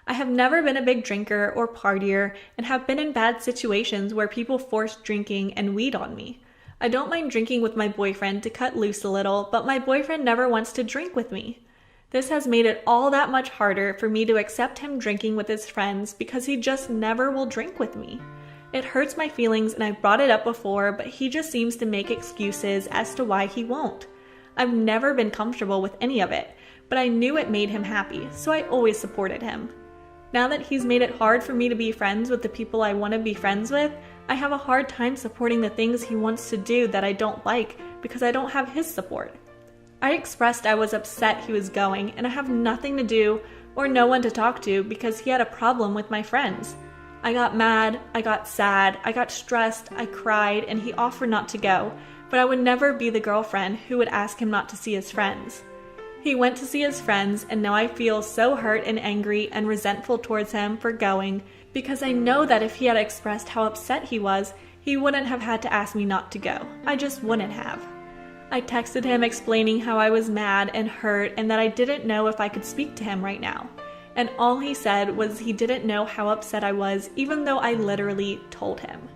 I have never been a big drinker or partier and have been in bad situations where people force drinking and weed on me. I don't mind drinking with my boyfriend to cut loose a little, but my boyfriend never wants to drink with me. This has made it all that much harder for me to accept him drinking with his friends because he just never will drink with me. It hurts my feelings and I've brought it up before, but he just seems to make excuses as to why he won't. I've never been comfortable with any of it, but I knew it made him happy, so I always supported him. Now that he's made it hard for me to be friends with the people I want to be friends with, I have a hard time supporting the things he wants to do that I don't like because I don't have his support. I expressed I was upset he was going and I have nothing to do or no one to talk to because he had a problem with my friends. I got mad, I got sad, I got stressed, I cried, and he offered not to go, but I would never be the girlfriend who would ask him not to see his friends. He went to see his friends, and now I feel so hurt and angry and resentful towards him for going because I know that if he had expressed how upset he was, he wouldn't have had to ask me not to go. I just wouldn't have. I texted him explaining how I was mad and hurt and that I didn't know if I could speak to him right now. And all he said was he didn't know how upset I was, even though I literally told him.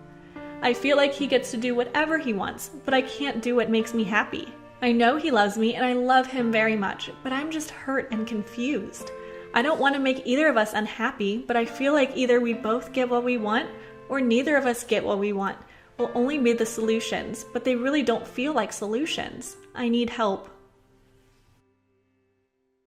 I feel like he gets to do whatever he wants, but I can't do what makes me happy. I know he loves me and I love him very much, but I'm just hurt and confused. I don't want to make either of us unhappy, but I feel like either we both get what we want or neither of us get what we want. Will only be the solutions, but they really don't feel like solutions. I need help.